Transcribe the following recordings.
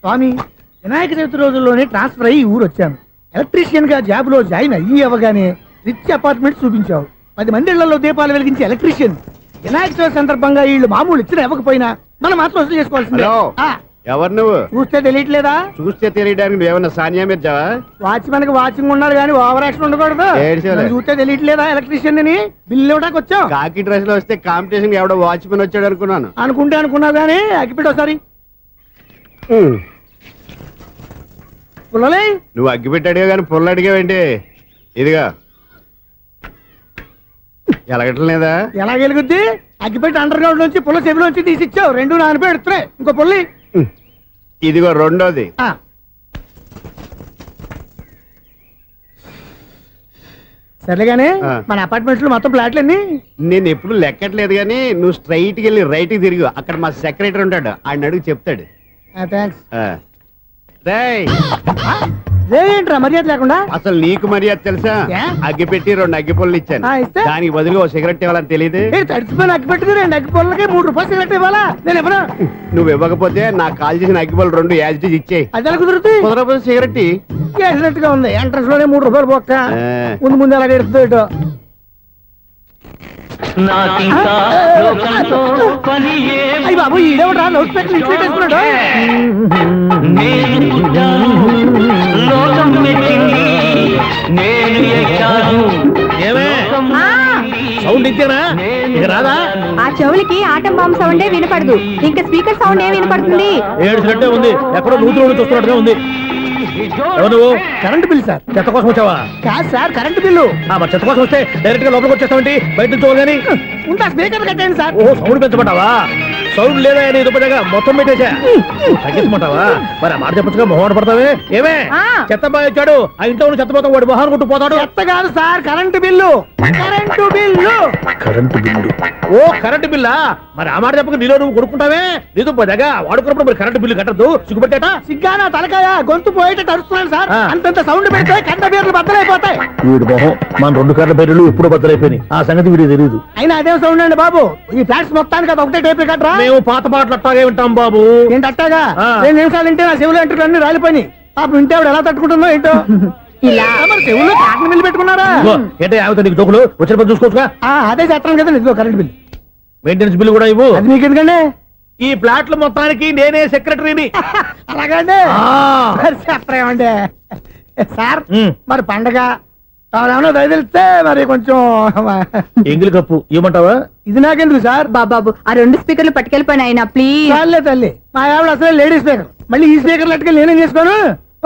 స్వామి, వినాయక చవితి రోజుల్లోనే ట్రాన్స్ఫర్ అయ్యి ఊరు వచ్చాను. ఎలక్ట్రీషియన్ గా జాబ్ లో జాయిన్ అయ్యి అవగానే రిచ్ అపార్ట్మెంట్ చూపించావు. 10 మంది ఇళ్లలో దీపాలు వెలిగించే ఎలక్ట్రీషియన్. వినాయక చవితి సందర్భంగా వీళ్ళు మామూలు ఇచ్చిన ఇవ్వకపోయినా మనం మాత్రం వసూలు చేసుకోవాల్సిందే. ఎవరు నువ్వు? చూస్తే తెలియట్లేదా? చూస్తే తెలియడానికి నువ్వేమన్నా సానియా మీర్జావా? వాచ్మెన్ కి వాచింగ్ ఉండాలి కానీ ఓవర్ యాక్షన్ ఉండకూడదు. చూస్తే తెలియట్లేదా ఎలక్ట్రీషియన్ అని? బిల్లు ఇవ్వడానికి వచ్చాం. కాకి డ్రెస్ లో వస్తే కాంపిటీషన్ ఎవడో వాచ్మెన్ వచ్చాడు అనుకున్నాను. అనుకున్నావు కానీ అగ్గిపెట్టి ఒకసారి పుల్లలే. నువ్వు అగ్గిపెట్టి అడిగా కానీ పుల్ల అడిగావేంటి? ఇదిగా ఎలగటం లేదా? ఎలా వెలుగుద్ది? అగ్గిపెట్టి అండర్ గ్రౌండ్ నుంచి పుల్ల చెవిలోంచి తీసిచ్చావు. 2 నానపై ఎడుతున్నాయి. ఇంకో పుల్లి ఇదిగో రెండోది. సరేగానే మన అపార్ట్మెంట్ లో మొత్తం ఫ్లాట్లు అన్ని నేను ఎప్పుడు లెక్కట్లేదు కానీ నువ్వు స్ట్రైట్ కి వెళ్ళి రైట్ కి తిరిగి అక్కడ మా సెక్రటరీ ఉంటాడు, ఆయన అడుగు చెప్తాడు. ఏంట్రా మర్యాద లేకుండా? అసలు నీకు మర్యాద తెలుసా? అగ్గి పెట్టి 2 అగ్గి పుల్లలు ఇచ్చాను, దానికి బదులుగా ఓ సిగరెట్ ఇవ్వాలని తెలియదు. తడిచిపోయిన అగ్గి పెట్టి 2 అగ్గి పుల్లకి 3 రూపాయలు సిగరెట్ ఇవ్వాలా? నేను ఇవ్వను. నువ్వు ఇవ్వకపోతే నాకు కాల్ చేసిన అగ్గి పుల్లలు 2 యాజిటీస్ ఇచ్చేయి. అది ఎలా కుదురుతుంది? కుదరకపోతే సిగరెట్ చేసినట్టుగా ఉంది. ఎంట్రన్స్ లోనే 3 రూపాయలు పోక్క. ముందు అలాగే ఎడుతుంది. అయ్యి బాబు, ఈడేవడా లౌడ్ స్పీకర్ ఇంట్లో వేసుకున్నాడు? సౌండ్ ఇచ్చానా? ఇక రాదా? ఆ చెవులకి ఆటం బాంబు సౌండే వినపడదు, ఇంకా స్పీకర్ సౌండ్ ఏ వినపడుతుంది? ఏడుసినట్టే ఉంది, ఎక్కడో నూతులు చూస్తున్నట్టుగా ఉంది. నువ్వు కరెంట్ బిల్ సార్. చెత్త కోసం వచ్చావా? కాదు సార్, కరెంట్ బిల్లు. చెత్త కోసం వస్తే డైరెక్ట్ గా లోపలికి వచ్చేస్తామంటే బయట నుంచి కానీ ఉంటా. స్పీకర్ కట్టండి సార్. ఓ సౌండ్ పెంచమంటావా? సౌండ్ లేదా నీ దుప్పటగా మొత్తం పెట్టేసా. తగ్గించమంటావా? మరి ఆ మాట చెప్పచ్చుగా, మొహమాట పడతావే. ఏమే చెత్త బాగా వచ్చాడు, ఆ ఇంట్లో ఉన్న చెత్త పోతాం, వాడు మొహాన్ కొట్టు పోతాడు. చెత్త కాదు sir, current bill. Current bill. Current bill. ఓ కరెంటు బిల్లా? మరి ఆ మాట చెప్పక నీలో నువ్వు కొడుకుంటావే. నీ దుప్పటగా వాడుకున్నప్పుడు మరి కరెంటు బిల్లు కట్టద్దు, సిగ్గుపెట్టేట. సిగ్గానా తలకాయ? గొంతు పోయేటట్టు అరుస్తున్నాను సార్. అంతంత సౌండ్ పెడితే కంట బీర్లు బద్దలైపోతాయి. వీడు మొహం మన 2 కార్ల పేర్లు ఎప్పుడో బద్దలైపోయినాయి, ఆ సంగతి వీడికి తెలియదు. అయినా అదే సౌండ్ అండి బాబు. ఈ ఫ్లాట్స్ మొత్తానికి అది ఒకటే టేప్ కట్టరా? మేము పాత పాటలు అట్టాగే వింటాం బాబు. ఏంటి అట్టాగా? 2 నిమిషాలు వింటే నా చెవులు ఎంట్రులు అన్ని రాలిపోయి. పాపం వింటే ఆవిడ ఎలా తట్టుకుంటుందో ఏంటో. ఇలా మరి చెవుల్లో కాటన్ బిల్లు పెట్టుకున్నారా? ఏంటో ఆమెతో నీకు జోకులు వచ్చిన పని చూసుకోవచ్చుగా. అదే చేస్తాను కదా. ఇదిగో కరెంట్ బిల్. మెయింటెనెన్స్ బిల్లు కూడా ఇవ్వు. అది మీకు ఎందుకండి? ఈ ప్లాట్ల మొత్తానికి నేనే సెక్రటరీని. అలాగండి. చెప్పరేమండి సార్. మరి పండగ ఏమన్నా దయదలిస్తే మరి కొంచెం ఎంగిలి కప్పు ఇవ్వమంటావా? ఇది నాకెందుకు సార్? బాబాబు, ఆ 2 స్పీకర్లు పట్టుకెళ్ళిపోయిన ఆయన ప్లీజ్. చాలే తల్లి, మా ఆవిడ అసలే లేడీ స్పీకర్. మళ్ళీ ఈ స్పీకర్లు అట్టుకెళ్ళి నేనేం చేసుకోను?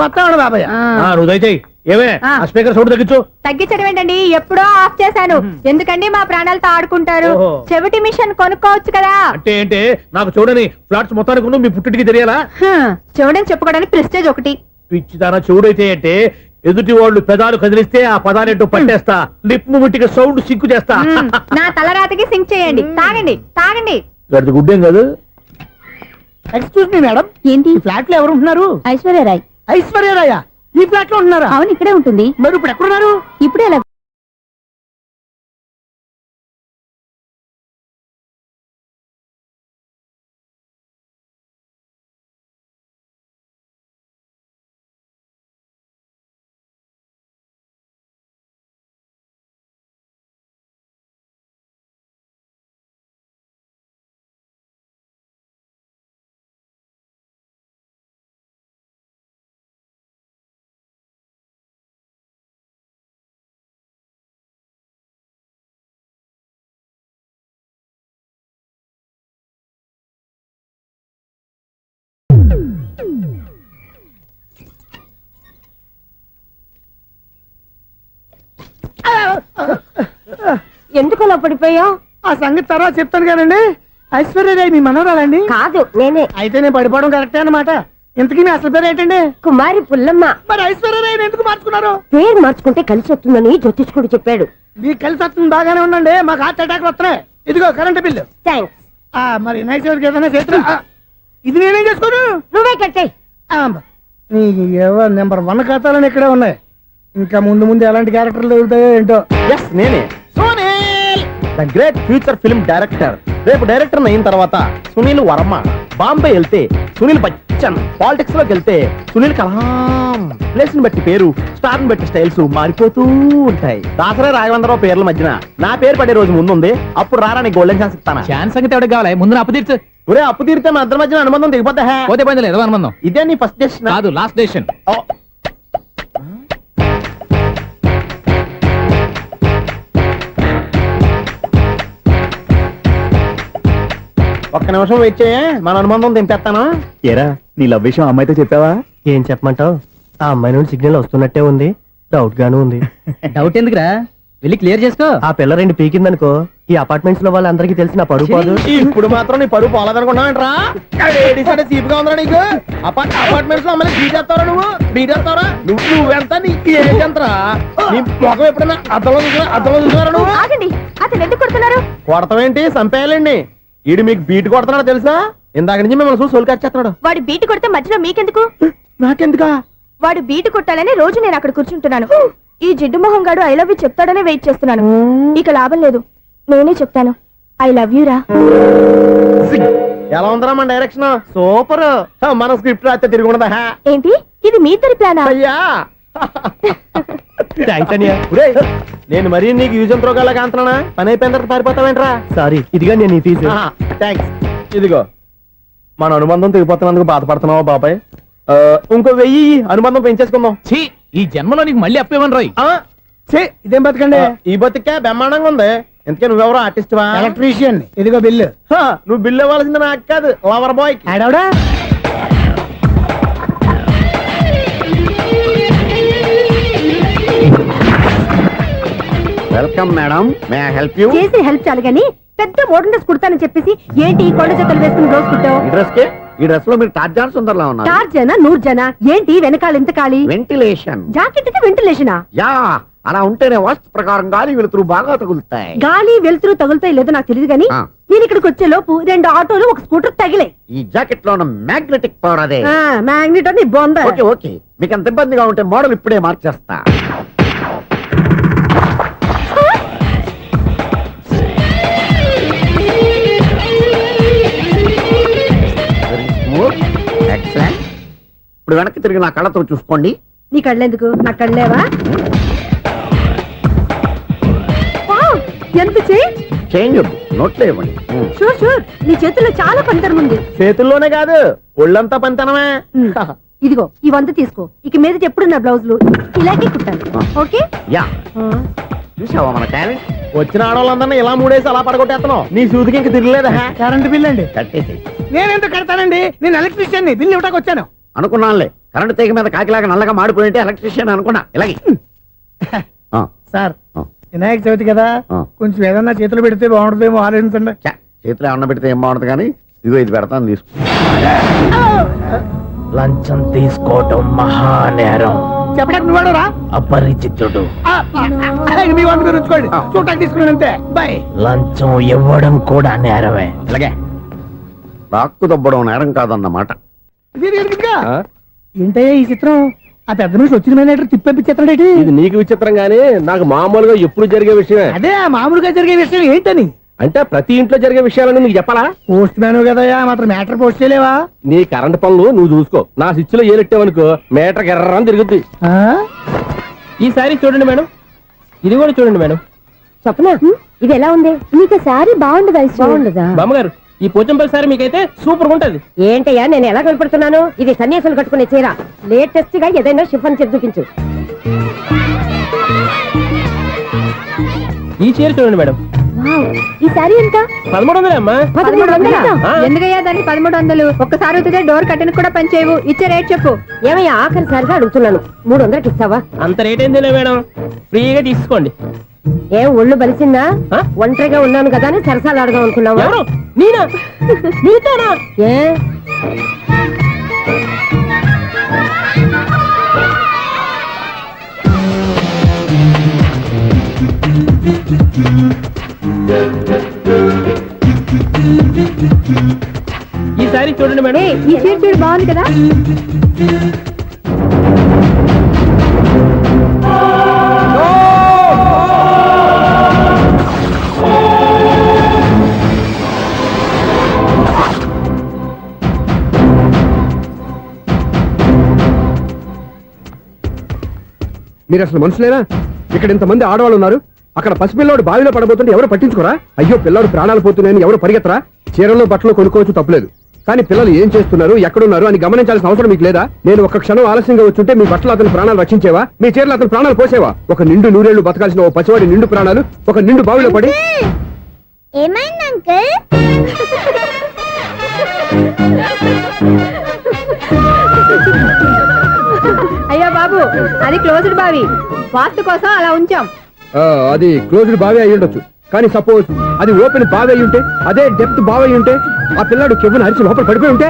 వస్తాడు బాబాయ్. నువ్వు దయచేయి. ఏమే ఆ స్పీకర్ సౌండ్ తగ్గించు. తగ్గించడం ఏంటండి, ఎప్పుడో ఆఫ్ చేశాను. ఎందుకండి మా ప్రాణాలతో ఆడుకుంటారు? చెవిటి మిషన్ కొనుక్కోవచ్చు కదా. అంటే ఏంటే నాకు చూడని ఫ్లాట్స్ మొత్తానికి మీ పుట్టింటికి తెలియాలా? చెవుడని చెప్పుకోవడానికి ప్రెస్టేజ్ ఒకటి. పిచ్చిదానా చెవుడైతే అంటే ఎదుటి వాళ్ళు పెదాలు కదిలిస్తే ఆ పదాలేంటో పట్టేస్తా, లిప్ ముట్టికి సౌండ్ సింకు చేస్తా. నా తలరాతకి సింక్ చేయండి. తాగండి తాగండి. గడిది గుడ్డేం కాదు. ఎక్స్క్యూజ్ మీ మేడం, ఏంటి? ఫ్లాట్ లో ఎవరు ఉంటున్నారు? ఐశ్వర్యరాయ్. ఐశ్వర్యరాయ ఈ ఫ్లాట్ లో ఉంటున్నారా? అవును, ఇక్కడే ఉంటుంది. మరి ఇప్పుడు ఎక్కడున్నారు? ఇప్పుడే ఎలా? ఎందుకు అలా పడిపోయావు? ఆ సంగతి తర్వాత చెప్తాను కానండి. ఐశ్వర్యరాయ్ మీ మనవరాలండి? కాదు, నేనే. అయితే నేను పడిపోవడం కరెక్టే అన్నమాట. ఇంతకీ మీ అసలు పేరు ఏంటండి? కుమారి పుల్లమ్మ. మరి ఐశ్వర్యరాయ్ ఎందుకు మార్చుకున్నారు? పేరు మార్చుకుంటే కలిసి వస్తుందని జ్యోతిష్కుడు చెప్పాడు. మీకు కలిసి వస్తుంది, బాగానే ఉండండి. మాకు హార్ట్ అటాక్ వస్తున్నాయి. ఇదిగో కరెంట్ బిల్లు. థ్యాంక్స్. మరి నైట్ ఏదైనా చేస్తా. ఇది నేనేం చేసుకోను? నువ్వే కట్టే. నెంబర్ 1 ఖాతాలని ఇక్కడే ఉన్నాయి. ఇంకా ముందు ముందు ఎలాంటి క్యారెక్టర్లు దొరుకుతాయో ఏంటో. నేనే the great future film director. రేపు డైరెక్టర్ అయిన తర్వాత సునీల్ వర్మ బాంబే వెళ్తే సునీల్ క్వశ్చన్. పాలిటిక్స్ లోకి వెళ్తే సునీల్ కలాం ప్లేస్ ని బట్టి పేరు, స్టార్ ని బట్టి స్టైల్స్ మారిపోతూ ఉంటాయి. దాసరా రాఘవేంద్రరావు పేర్ల మధ్యన నా పేరు పడే రోజు ముందుంది. అప్పుడు రారా నీకు గోల్డెన్ ఛాన్స్ ఇస్తానా? ఛాన్స్ సంగతి ఎవరికి కావాలి? ముందు నా అప్పు తీర్చు. ఒరే అప్పు తీరితే మన ఇద్దరి మధ్యన అనుబంధం దిగిపోతా. పోతే పోయింది లేదు అనుబంధం. ఇదే నీ ఫస్ట్ డెస్టినేషన్ కాదు, లాస్ట్ డెసిషన్. ఒక్క నిమిషం వెయిట్ చేయ, మన అనుబంధం దింపేస్తాను. ఏరా నీ లవ్ విషయం అమ్మాయితో చెప్పావా? ఏం చెప్పమంటావు? ఆ అమ్మాయి నుండి సిగ్నల్ వస్తున్నట్టే ఉంది, డౌట్ గాను ఉంది. డౌట్ ఎందుకురా, వెళ్ళి క్లియర్ చేసుకో. ఆ పిల్ల రెండు పీకిందనుకో, ఈ అపార్ట్మెంట్స్ లో వాళ్ళందరికీ తెలిసిన పరువు పోదు. ఇప్పుడు మాత్రం నీ పరువు పోలేదనుకున్నావంటరా? సీపుగా ఉందా నీకు? అపార్ట్మెంట్స్ లో అమ్మని బీటేస్తావరా నువ్వు? బీటేస్తావరా నువ్వెంత? నీకు ఏంటంతరా? నీ ముఖం ఎప్పుడైనా అర్థంలో చూసారా నువ్వు? ఆగండి, అతను ఎందుకు కొడుతున్నారు? కొడతావేంటి? చంపేయాలండి. ఈడు మీకు బీట్ కొడుతున్నాడు తెలుసా? ఇందాక నుంచి మిమ్మల్ని చూసి సోల్ కచ్చేస్తున్నాడు. వాడు బీటు కొడితే మధ్యలో మీకెందుకు? నాకెందుకా? వాడు బీటు కొట్టాలని రోజు నేను అక్కడ కూర్చుంటున్నాను. ఈ జిడ్డు మొహం గాడు ఐ లవ్ యూ చెప్తాడనే వెయిట్ చేస్తున్నాను. ఇక లాభం లేదు, నేనే చెప్తాను ఐ లవ్ యూ రా. ఎలా ఉందరా మన డైరెక్షన్? సూపర్. మన స్క్రిప్ట్ రాస్తే తిరిగి ఉండదా? ఏంటి ఇది మీ ఇద్దరి ప్లానా? అయ్యా నేను మరీ నీకు యూజ్ అంత రోగాలకు అంటున్నా. పని అయిపోయిన తర్వాత పారిపోతావేంట్రా? సారీ, ఇదిగా నేను ఈ ఫీజు. థ్యాంక్స్. ఇదిగో మన అనుబంధం తెగిపోతున్నందుకు బాధపడుతున్నావా బాబాయ్? ఇంకో 1000 అనుబంధం పెంచేసుకుందాం. ఛీ, ఈ జన్మలో నీకు మళ్ళీ అప్పేమని రోయ్. ఇదేం బతకండి? ఈ బతికే బ్రహ్మాండంగా ఉంది. ఎందుకే నువ్వెవరో ఆర్టిస్ట్ వా? ఎలక్ట్రీషియన్. ఇదిగో బిల్లు. నువ్వు బిల్లు ఇవ్వాల్సింది నాకు కాదు, లవర్ బాయ్. ఆడవడా? Welcome madam, may I help you? చేసి హెల్ప్ చాలు గాని పెద్ద మోడల్ డ్రెస్ కుడతానని చెప్పేసి ఏంటి ఈ కొండ జతలు వేసుకుని రోజు కుట్టావు? ఈ డ్రెస్ కే, ఈ డ్రెస్ లో మీరు టార్జాన్ సుందర్లా ఉన్నారు. చార్జనా 100 జనా? ఏంటి వెనకాల ఇంత ఖాళీ? వెంటిలేషన్. జాకెట్ కి వెంటిలేషనా? యా, అలా ఉంటేనే వాస్తు ప్రకారం గాలి వెలుతురు బాగా తగులుతాయి. గాలి వెలుతురు తగులుతాయి లేదో నాకు తెలియదు గానీ నేను ఇక్కడికి వచ్చే లోపు 2 ఆటోలు ఒక స్కూటర్ తగిలే. ఈ జాకెట్ లో ఉన్న మ్యాగ్నెటిక్ పవర్ అదే. మ్యాగ్నెట్ అని బొంద. ఓకే ఓకే, మీకు అంత ఇబ్బందిగా ఉంటే మోడల్ ఇప్పుడే మార్చేస్తా. ఎక్సలెంట్. ఇప్పుడు వెనక్కి తిరిగి నా కళ్ళతో చూసుకోండి. నీ కళ్ళెందుకు? నా కళ్ళేవా? ఎంత చేంజ్? చేంజ్ నోట్లో ఇవ్వండి. షూర్ షూర్, నీ చేతుల్లో చాలా పంతరం ఉంది. చేతుల్లోనే కాదు, ఒళ్ళంతా పంతనమే. ఇదిగో ఈ 100 తీసుకో. ఇక మీద ఎప్పుడు నా బ్లౌజులు ఇలాగే కుట్టాను. ఓకే? యా, చూసావా మన టాలెంట్? వచ్చిన ఆడవాళ్ళందరినీ ఇలా మూడేసి అలా పడగొట్టేస్తున్నావు. నీ సూదికి ఇంక తిరగలేదా? కరెంట్ బిల్ అండి. కట్టేసి. నేనెందుకు కడతానండి? నేను ఎలక్ట్రీషియన్. బిల్లు ఇవ్వడానికి వచ్చాను. అనుకున్నానులే, కరెంట్ తీగ మీద కాకిలాగా నల్లగా మాడిపోయింటే ఎలక్ట్రీషియన్ అనుకున్నా. ఇలాగే సార్, వినాయక చవితి కదా, కొంచెం ఏదన్నా చేతులు పెడితే బాగుంటుందేమో ఆలోచించండి. చేతిలో అన్న పెడితే ఏం బాగుంటుంది కానీ ఇదిగో ఇది పెడతాను, తీసుకో. లంచం తీసుకోవటం మహానేరం. చెప్పడానికి నువ్వాడరా? అపరిచితుడు. మీ వంద మీరు ఉంచుకోండి, చూడటానికి తీసుకున్నాను అంతే. బాయ్. లంచం ఇవ్వడం కూడా నేరమే. ఇలాగే రాక్కు దబ్బడం నేరం కాదన్నమాట. ఏంటయ్యా ఈ చిత్రం? ఆ పెద్ద నుంచి వచ్చిన మేనేటర్ తిప్పించేస్తాడేటి? ఇది నీకు విచిత్రం గానీ నాకు మామూలుగా ఎప్పుడు జరిగే విషయమే. అదే మామూలుగా జరిగే విషయం ఏంటని? అంటే ప్రతి ఇంట్లో జరిగే విషయాలను నీకు చెప్పాలా? పోస్ట్ మ్యాన్ కదయ్యా, మాత్రం మ్యాటర్ పోస్ట్ చేయలేవా? నీ కరెంట్ పనులు నువ్వు చూసుకో. నా స్విచ్ లో ఏలెట్టావనుకో మీటర్ ఎర్రని తిరుగుద్ది. ఈ సారీ చూడండి మేడం, ఇది కూడా చూడండి మేడం. చెప్పనా? ఇది ఎలా ఉంది? నీకు సారీ బాగుండదా? బాగుండదా? బామ్మగారు, ఈ పోచంపల్లి సారీ మీకైతే సూపర్ ఉంటుంది. ఏంటయ్యా నేను ఎలా కనపడుతున్నాను? ఇది సన్యాసులు కట్టుకునే చీర. లేటెస్ట్ గా ఏదైనా షిఫన్ చేసి చూపించు. ఈ చీర చూడండి మేడం. ఈ సారీ ఎంత? 1300 అమ్మా. 1300? ఎందుకయ్యా దాన్ని 1300? ఒక్కసారి అవుతుందే డోర్ కట్టను కూడా పని చేయవు. ఇచ్చే రేట్ చెప్పు. ఏమయ్యా ఆఖరిసారిగా అడుగుతున్నాను, 300కి ఇస్తావా? అంత రేట్ ఏందిలే మేడం, ఫ్రీగా తీసుకోండి. ఏం ఒళ్ళు బలిసిందా? ఒంటరిగా ఉన్నాను కదా అని సరసాలు అడదాం అనుకున్నావా? ఎవరు? నేనా? నీతోనా? ఏ ఈ సారీ చూడండి మేడం. ఈ చీర చూడు, బాగుంది కదా? మీరు అసలు మనుషులేనా? ఇక్కడ ఇంతమంది ఆడవాళ్ళు ఉన్నారు, అక్కడ పసిపిల్లాడు బావిలో పడబోతుంటే ఎవరు పట్టించుకోరా? అయ్యో పిల్లాడు ప్రాణాలు పోతున్నాయని ఎవరు పరిగెత్తరా? చీరలు బట్టలు కొనుక్కోవచ్చు, తప్పులేదు. కానీ పిల్లలు ఏం చేస్తున్నారు, ఎక్కడున్నారు అని గమనించాల్సిన అవసరం మీకు లేదా? నేను ఒక క్షణం ఆలస్యంగా వచ్చుంటే మీ బట్టలు అతని ప్రాణాలు రక్షించేవా? మీ చీరలు అతని ప్రాణాలు పోసేవా? ఒక నిండు నూరేళ్లు బతకాల్సిన ఓ పసివాడి నిండు ప్రాణాలు ఒక నిండు బావిలో పడి. ఏమైంది అంకుల్? అయ్యో బాబు, అది క్లోజ్డ్ బావి, వాస్తు కోసం అలా ఉంచాం. అది క్లోజ్డ్ బావి అయి ఉండొచ్చు, కానీ సపోజ్ అది ఓపెన్ బావి అయి ఉంటే, అదే డెప్త్ బావి అయి ఉంటే, ఆ పిల్లాడు కెవ్వున అరిచి లోపల పడిపోయి ఉంటే.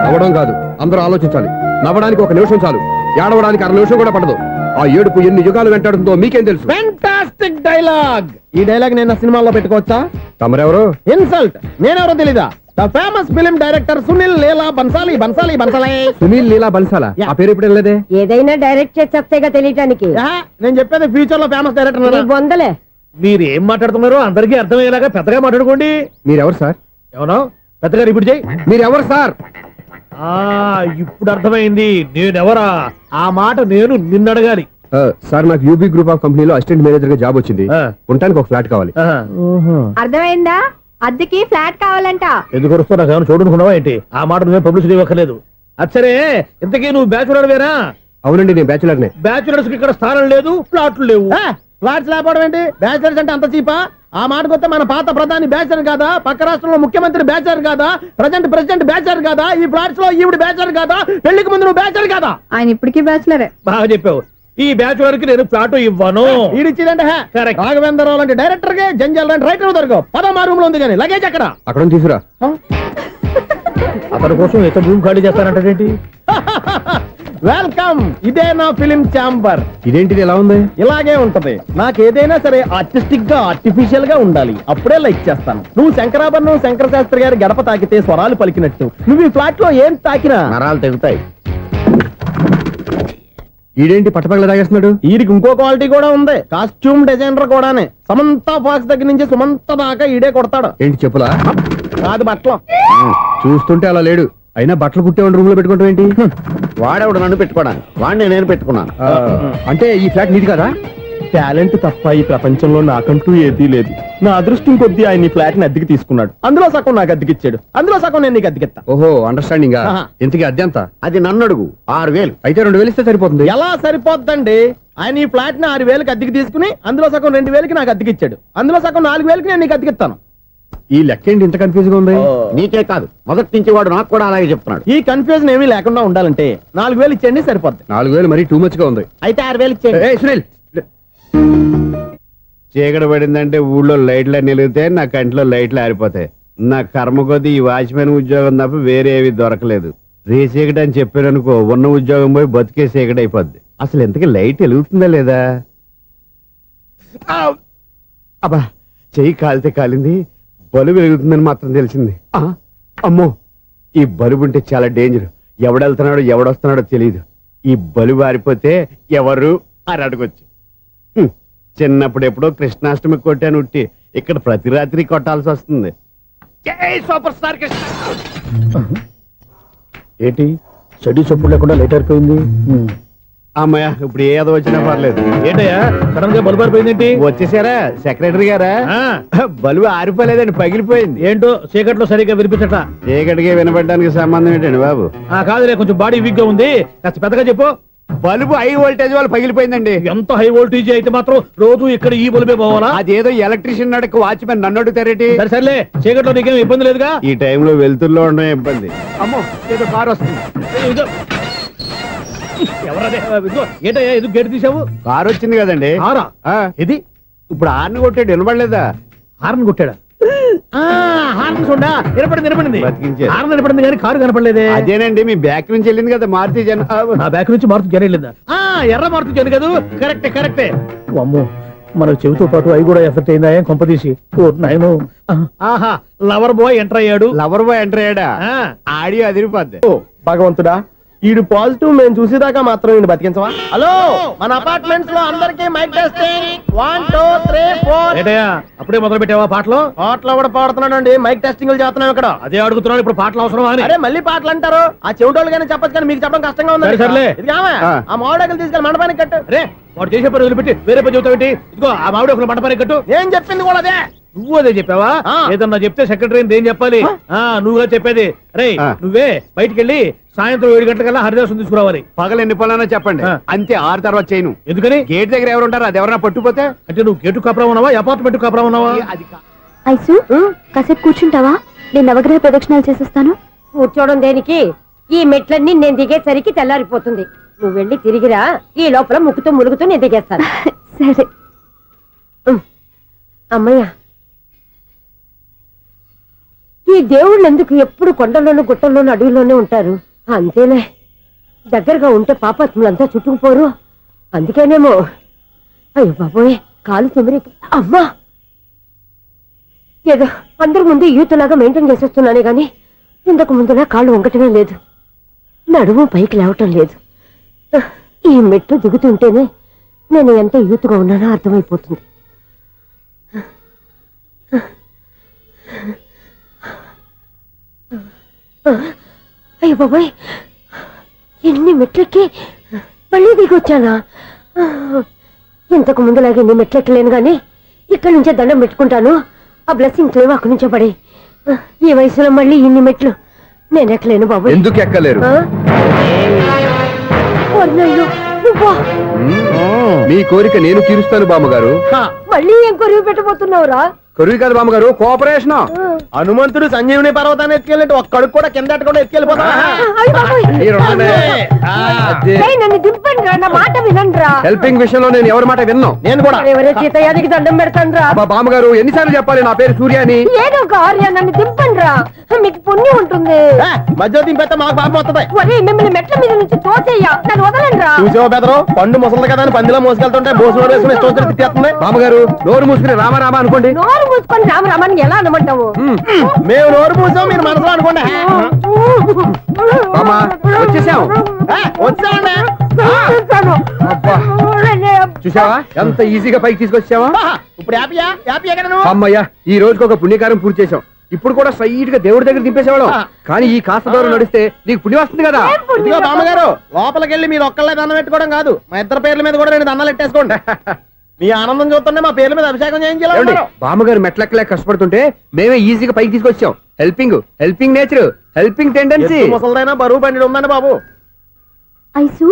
నవ్వడం కాదు, అందరూ ఆలోచించాలి. నవ్వడానికి ఒక నిమిషం చాలు, ఏడవడానికి అర నిమిషం కూడా పడదు. ఆ ఏడుపు ఎన్ని యుగాలు వెంటాడుతుందో మీకేం తెలుసు? Fantastic dialogue. ఈ డైలాగ్ నేను సినిమాలో పెట్టుకోవచ్చా? తమరెవరు? ఇన్సల్ట్. నేనెవరో తెలీదా? The famous film director Sunil Leela Bhansali. Bhansali Bhansali Sunil Leela బన్సాలా? ఆ పేరు ఇప్పుడు లేదే. ఏదైనా డైరెక్ట్ చేసి వస్తేగా తెలియటానికి. నేను చెప్పేది ఫ్యూచర్ లో ఫేమస్ డైరెక్టర్. బొందలే. మీరు ఏం మాట్లాడుతున్నారో అందరికీ అర్థమయ్యేలాగా పెద్దగా మాట్లాడుకోండి. మీరెవరు సార్? ఎవరో పెద్దగా రిపీట్ చేయి. మీరెవరు సార్? ఇప్పుడు అర్థమైంది నేనెవరా. ఆ మాట నేను నిన్ను అడగాలి. సార్, నాకు యూబీ గ్రూప్ ఆఫ్ కంపెనీలో అసిస్టెంట్ మేనేజర్ గా జాబ్ వచ్చింది. ఉండటానికి ఒక ఫ్లాట్ కావాలి. అర్థమైందా? అద్దెకి ఫ్లాట్ కావాలంట. ఎందుకు వస్తా నాకు చూడనుకున్నావా ఏంటి? ఆ మాట నువ్వే పబ్లిసిటీ ఇవ్వక్కర్లేదు. అచ్చరే, ఇంతకీ నువ్వు బ్యాచులర్ వేరా? అవునండి, నేను బ్యాచులర్ నే. బ్యాచులర్స్ కి ఇక్కడ స్థానం లేదు, ఫ్లాట్లు లేవు. ఫ్లాట్స్ లేకపోవడం ఏంటి? బ్యాచులర్స్ అంటే అంత చీపా? ఆ మాటకొస్తే మన పాత ప్రధాని బ్యాచర్ కాదా? పక్క రాష్ట్రంలో ముఖ్యమంత్రి బ్యాచర్ కాదా? ప్రెసిడెంట్ బ్యాచర్ కాదా? ఈ ఫ్లాట్స్ లో ఈవిడ బ్యాచర్ కాదా? పెళ్లికి ముందు నువ్వు బ్యాచర్ కాదా? ఆయన ఇప్పటికీ బ్యాచులరే. బాగా చెప్పావు. ఈ బ్యాచులర్ కి నేను ఫ్లాట్ ఇవ్వను. ఈడిచ్చిందంటే రాఘవేంద్రరావు లాంటి డైరెక్టర్ కి జంజల్ లాంటి రైటర్ దొరకవు. 13 రూమ్ లో ఉంది కానీ లగేజ్ అక్కడ. అక్కడ తీసుకురా. అతని కోసం ఎంత రూమ్ ఖాళీ చేస్తానంటే వెల్కమ్. ఇదే నా ఫిలిం ఛాంబర్. ఇదేంటిది ఎలా ఉంది? ఇలాగే ఉంటది. నాకు ఏదైనా సరే ఆర్టిస్టిక్ గా ఆర్టిఫిషియల్ గా ఉండాలి, అప్పుడే లైక్ చేస్తాను. నువ్వు శంకరాభరణం శంకర శాస్త్రి గారి గడప తాకితే స్వరాలు పలికినట్టు నువ్వు ఈ ఫ్లాట్ లో ఏం తాకినా నరాలు తెగుతాయి. ఈడేంటి పట్టపగల తాగేస్తున్నాడు? వీరికి ఇంకో క్వాలిటీ కూడా ఉంది. కాస్ట్యూమ్ డిజైనర్ కూడానే. సమంత ఫాక్స్ దగ్గర నుంచి సుమంత దాకా ఈడే కొడతాడు. ఏంటి చెప్పులా? కాదు, బట్టలు. చూస్తుంటే అలా లేడు. అయినా బట్టలు కుట్టేవాడి రూమ్ లో పెట్టుకోవడం ఏంటి? వాడేవాడు నన్ను పెట్టుకోవడానికి, వాడిని నేను పెట్టుకున్నాను. అంటే ఈ ఫ్లాట్ నీది కదా? టాలెంట్ తప్ప ఈ ప్రపంచంలో నాకంటూ ఏదీ లేదు. నా అదృష్టం కొద్దీ ఆయన ఈ ఫ్లాట్ ని అద్దెకి తీసుకున్నాడు. అందులో సగం నాకు అద్దెకిచ్చాడు, అందులో సగం నేను నీకు అద్దెకిస్తా. ఓహో, అండర్స్టాండింగ్. ఆహా. ఇంతకీ అద్దె ఎంత? అది నన్ను అడుగు. 6,000. అయితే 2,000 ఇస్తే సరిపోతుంది. ఎలా సరిపోద్దండి? ఆయన ఈ ఫ్లాట్ ని 6,000కి అద్దెకి తీసుకుని అందులో సగం 2,000కి నాకు అద్దెకిచ్చాడు, అందులో సగం 4,000కి నేను నీకు అద్దెకిస్తాను. ఈ లెక్క ఏంటి ఇంత కన్ఫ్యూజ్ గా ఉంది? నీకే కాదు, మొదటి నుంచి వాడు నాకు కూడా అలాగే చెప్తున్నాడు. ఈ కన్ఫ్యూజన్ ఏమీ లేకుండా ఉండాలంటే 4,000 ఇచ్చేయండి, సరిపోద్ది. 4,000 మరీ టూ మచ్ గా ఉంది. అయితే 6,000 ఇచ్చేయండి. ఏయ్ సునీల్, చీకటి పడిందంటే ఊళ్ళో లైట్లు నిలిగితే నా కంటిలో లైట్లు ఆరిపోతాయి. నా కర్మ కొద్దీ ఈ వాచ్మెన్ ఉద్యోగం తప్ప వేరే ఏవి దొరకలేదు. రేసీకటి అని చెప్పారనుకో, ఉన్న ఉద్యోగం పోయి బతికే చీకటి అయిపోద్ది. అసలు ఇంతకీ లైట్ వెలుగుతుందా లేదా? అబ్బా, చెయ్యి కాలితే కాలింది, బలుబు వెలుగుతుందని మాత్రం తెలిసింది. అమ్మో, ఈ బలుబు ఉంటే చాలా డేంజర్. ఎవడెళ్తున్నాడో ఎవడొస్తున్నాడో తెలియదు. ఈ బలుబు ఆరిపోతే ఎవరు అని అడగొచ్చు. చిన్నప్పుడు ఎప్పుడో కృష్ణాష్టమి కొట్టాను ఉట్టి, ఇక్కడ ప్రతి రాత్రి కొట్టాల్సి వస్తుంది. Super star Krishna. ఏంటి చెడు చెప్పుడు లేకుండా లేట్ అయిపోయింది? అమ్మయ్య, ఇప్పుడు ఏదో వచ్చినా పర్లేదు. ఏంటయ్యా సడన్ గా బల్బు అయిపోయింది? వచ్చేసారా సెక్రటరీ గారా? బలుబు ఆరిపోలేదండి, పగిలిపోయింది. ఏంటో చీకట్లో సరిగ్గా వినిపించట. చీకటికి వినబడడానికి సంబంధం ఏంటండి బాబు? కాదులే, కొంచెం బాడీ వీక్ గా ఉంది, కాస్త పెద్దగా చెప్పు. బల్బు హై వోల్టేజ్ వాళ్ళు పగిలిపోయిందండి. ఎంత హై వోల్టేజ్ అయితే మాత్రం రోజు ఇక్కడ ఈ బల్బే పోవాలా? అదేదో ఎలక్ట్రీషియన్ నడక వాచ్మెన్ నన్ను అడుగుతారేటి? సరే సర్లే, చీకట్లో నీకేం ఇబ్బంది లేదుగా? ఈ టైంలో వెళ్తుల్లో ఉండడం ఇబ్బంది. అమ్మో, ఏదో కారు వస్తుంది. ఎవరదే? ఏంటయ్యా ఇది గేట్ తీసావు? కారు వచ్చింది కదండి. కారా? ఇది ఇప్పుడు హార్న్ కొట్టాడు, వినబడలేదా? హార్న్ కొట్టాడా? హార్న్ చూడా వినపడింది. బతికించే. హార్న్ వినపడింది కానీ కారు కనపడలేదే. అదేనండి, మీ బ్యాక్ నుంచి వెళ్ళింది కదా మారుతి జన. నా బ్యాక్ నుంచి మారుతు జన వెళ్ళిందా? ఎర్ర మారుతు జన కదా? కరెక్టే. అమ్మో, మన చెవితో పాటు అవి కూడా ఎఫెక్ట్ అయిందా? ఏం కొంపదీసి? నాయను, ఆహా, లవర్ బాయ్ ఎంటర్ అయ్యాడు. లవర్ బాయ్ ఎంటర్ అయ్యాడా? ఆడియో అదిరిపోద్ది. భగవంతుడా, ఈడు పాజిటివ్ మేము చూసేదాకా మాత్రం ఈయన బతికించవా? హలో, మన అపార్ట్మెంట్స్ లో అందరికి మైక్ టెస్టింగ్ 1 2 3 4. ఏంటయ్యా అప్పుడే మొదలు పెట్టావా పాటలు? పాటలు కూడా పాడుతున్నాడు అండి, మైక్ టెస్టింగ్ చేస్తున్నాం ఇక్కడ. అదే అడుగుతున్నాను, ఇప్పుడు పాటలు అవసరమా అని. అరే మళ్ళీ పాటలు అంటారు, ఆ చెవిటోళ్ళు కానీ చెప్పచ్చు కానీ మీకు చెప్పడం కష్టంగా ఉంది. సరే, సర్లే. ఇది కావా? ఆ మామిడాకులు తీసుకెళ్ళి మండపానికి కట్టు. అరే వాడు చేసే పని వదిలిపెట్టి వేరే పని చెబుతావు ఏంటి? ఇదిగో ఆ మామిడి ఒక మంటపానికి కట్టు. నేను చెప్పింది కూడా అదే. నువ్వు అదే చెప్పావా? ఆ. ఏదన్నా చెప్తే సెక్రటరీ ఏం చెప్పాలి? నువ్వుగా చెప్పేది. రే ఆ. నువ్వే బయటికి వెళ్ళి సాయంత్రం 7 గంటలకల్లా హరిదాసం తీసుకురావాలి. పగలు ఎన్ని పనులన్నా చెప్పండి, ఆ. అంతే 6 తర్వాత చేయను. ఎందుకని? గేట్ దగ్గర ఎవరు ఉంటారు, అది ఎవరన్నా పట్టుపోతే అంటే నువ్వు గేటు కాపురా ఉన్నావా, అపార్ట్మెంట్ కాపురా ఉన్నావా? అది కా- ఐసు కాసేపు కూర్చుంటావా? నేను నవగ్రహ ప్రదక్షిణాలు చేసేస్తాను. కూర్చోవడం దేనికి? ఈ మెట్లన్నీ నేను దిగేసరికి తెల్లారిపోతుంది. నువ్వు వెళ్ళి తిరిగిరా, ఈ లోపల ముక్కుతూ ములుగుతూ నేను దిగేస్తాను. సరే. అమ్మయ్య, ఈ దేవుళ్ళు ఎందుకు ఎప్పుడు కొండల్లోనూ గుట్టల్లోనూ అడవిలోనే ఉంటారు? అంతేలే, దగ్గరగా ఉంటే పాపాత్ములంతా చుట్టుకుపోరు. అందుకేనేమో. అయ్యో బాబోయ్, కాలు తిమిరి. అమ్మా, ఏదో అందరి ముందు యూత్లాగా మెయింటైన్ చేసేస్తున్నానే గాని ఇంతకు ముందులా కాళ్ళు వంకటమే లేదు, నడుము పైకి లేవటం లేదు. ఈ మెట్లు దిగుతుంటేనే నేను ఎంత యూత్గా ఉన్నానో అర్థమైపోతుంది. అయ్యో బాబాయ్, ఎన్ని మెట్లెక్కి మళ్ళీ దిగొచ్చానా? ఇంతకు ముందులాగే ఎన్ని మెట్లెక్కలేను గాని ఇక్కడి నుంచే దండం పెట్టుకుంటాను. ఆ బ్లెస్సింగ్ లేవు అక్కడి నుంచే పడి. ఈ వయసులో మళ్ళీ ఇన్ని మెట్లు నేను ఎక్కలేను బాబాయ్. ఎందుకు ఎక్కలేరు? అన్నయ్యో, నువ్వా? మీ కోరిక నేను తీరుస్తాను బామ్మగారు. మళ్ళీ ఏం కొరివి పెట్టబోతున్నావురా? కొరువు కాదు బామ్మగారు, కోఆపరేషన్. హనుమంతుడు సంజీవుని పర్వతాన్ని ఎత్తుకెళ్ళినట్టు ఒక్కడికి కూడా కింద ఎట్టకుండా ఎత్తుకెళ్ళిపోతా. అయ్య బాబోయ్. ఏయ్, నన్ను దింపండి రా, నా మాట వినండిరా. హెల్పింగ్ విషయంలో నేను ఎవరి మాట విన్నాను. నేను కూడా. ఎవరే సీతయ్యానికి దండం పెడతాను రా. అబ్బా బామ్మగారు, ఎన్నిసార్లు చెప్పాలి నా పేరు సూర్య అని? ఏదో ఒక ఆర్య, నన్ను దింపండి రా, మీకు పుణ్యం ఉంటుంది. మధ్య దింపేస్తే మాకు పాపం వస్తుంది. ఒరే, మిమ్మల్ని మెట్ల మీద నుంచి తోసేయ్యా, నన్ను వదలండి రా. చూసావా బెదరు, పండు ముసలి కదా అని పందిలో మోసుకెళ్తుంటే బోసు వేసుకుని ఇష్టం తిట్టేస్తుంది. బామ్మగారు, నోరు మూసుకుని రామారామ అనుకోండి. నోరు మూసుకొని రామరామాన్ని ఎలా అనమంటావు? మేము నోరు మూసాం, మీరు మనసులో అనుకోండి. బామ్మ, వచ్చేసాం. వచ్చామండి. అబ్బా, చూసావా ఎంత ఈజీగా పైకి తీసుకొచ్చావా? ఇప్పుడు హ్యాపీయా? హ్యాపీ ఎక్కడ నువ్వు? అమ్మయ్యా, ఈ రోజుకి ఒక పుణ్యకారం పూర్తి చేసాం. ఇప్పుడు కూడా స్ట్రైట్ గా దేవుడి దగ్గర దింపేసేవాళ్ళం. కానీ ఈ కాస్త దూరం నడిస్తే నీకు పుణ్యం వస్తుంది కదా. ఇదిగో బామ్మగారు, లోపలికి వెళ్ళి మీరు ఒక్కళ్ళే దండం పెట్టుకోవడం కాదు, మా ఇద్దరు పేర్ల మీద కూడా 2 దండాలు ఎట్టేసుకోండి. మీ ఆనందం చూస్తుంటే మా పేర్ల మీద అభిషేకం చేయించాలి. బామ్మగారు మెట్లెక్కలే కష్టపడుతుంటే మేమే ఈజీగా పైకి తీసుకొచ్చాం. Helping nature, helping tendency. ముసలిదైనా బరువు బండి ఉందండి బాబు. ఐసు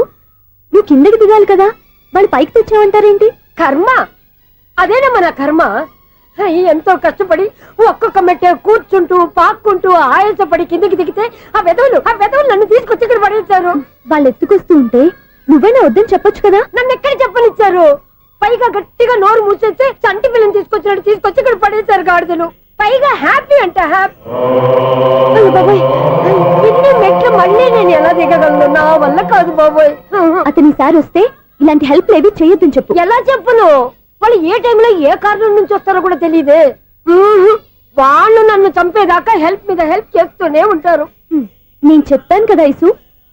నువ్వు కిందకి దిగాలి కదా, వాళ్ళు పైకి తెచ్చావంటారేంటి? కర్మ, అదేనమ్మా నా కర్మ. ఎంతో కష్టపడి ఒక్కొక్క మెట్టే కూర్చుంటూ పాక్కుంటూ ఆయాసపడి కిందికి దిగితే ఆ వెధవులు నన్ను తీసుకొచ్చి ఇక్కడ పడేశారు. వాళ్ళు ఎత్తుకొస్తూ ఉంటే నువ్వేనా వద్దని చెప్పొచ్చు కదా. నన్ను ఎక్కడ చెప్పనిచ్చారు? పైగా గట్టిగా నోరు మూసేస్తే చంటి పిల్లని తీసుకొచ్చినట్టు తీసుకొచ్చి ఇక్కడ పడేశారు గాడిదలు. పైగా హ్యాపీ అంట హ్యాపీ. అయ్యో బాబోయ్, ఇన్ని మెట్లు మళ్ళీ నేను ఎలా దిగగలను? నా వల్ల కాదు బాబోయ్. అతని సారి వస్తే ఇలాంటి హెల్ప్ లేవి చేయొద్దని చెప్పు. ఎలా చెప్పును? వాళ్ళు ఏ టైంలో ఏ కారణం నుంచి వస్తారో కూడా తెలియదే. వాళ్ళు నన్ను చంపేదాకా హెల్ప్ మీద హెల్ప్ చేస్తూనే ఉంటారు. నేను చెప్పాను కదా ఐసు,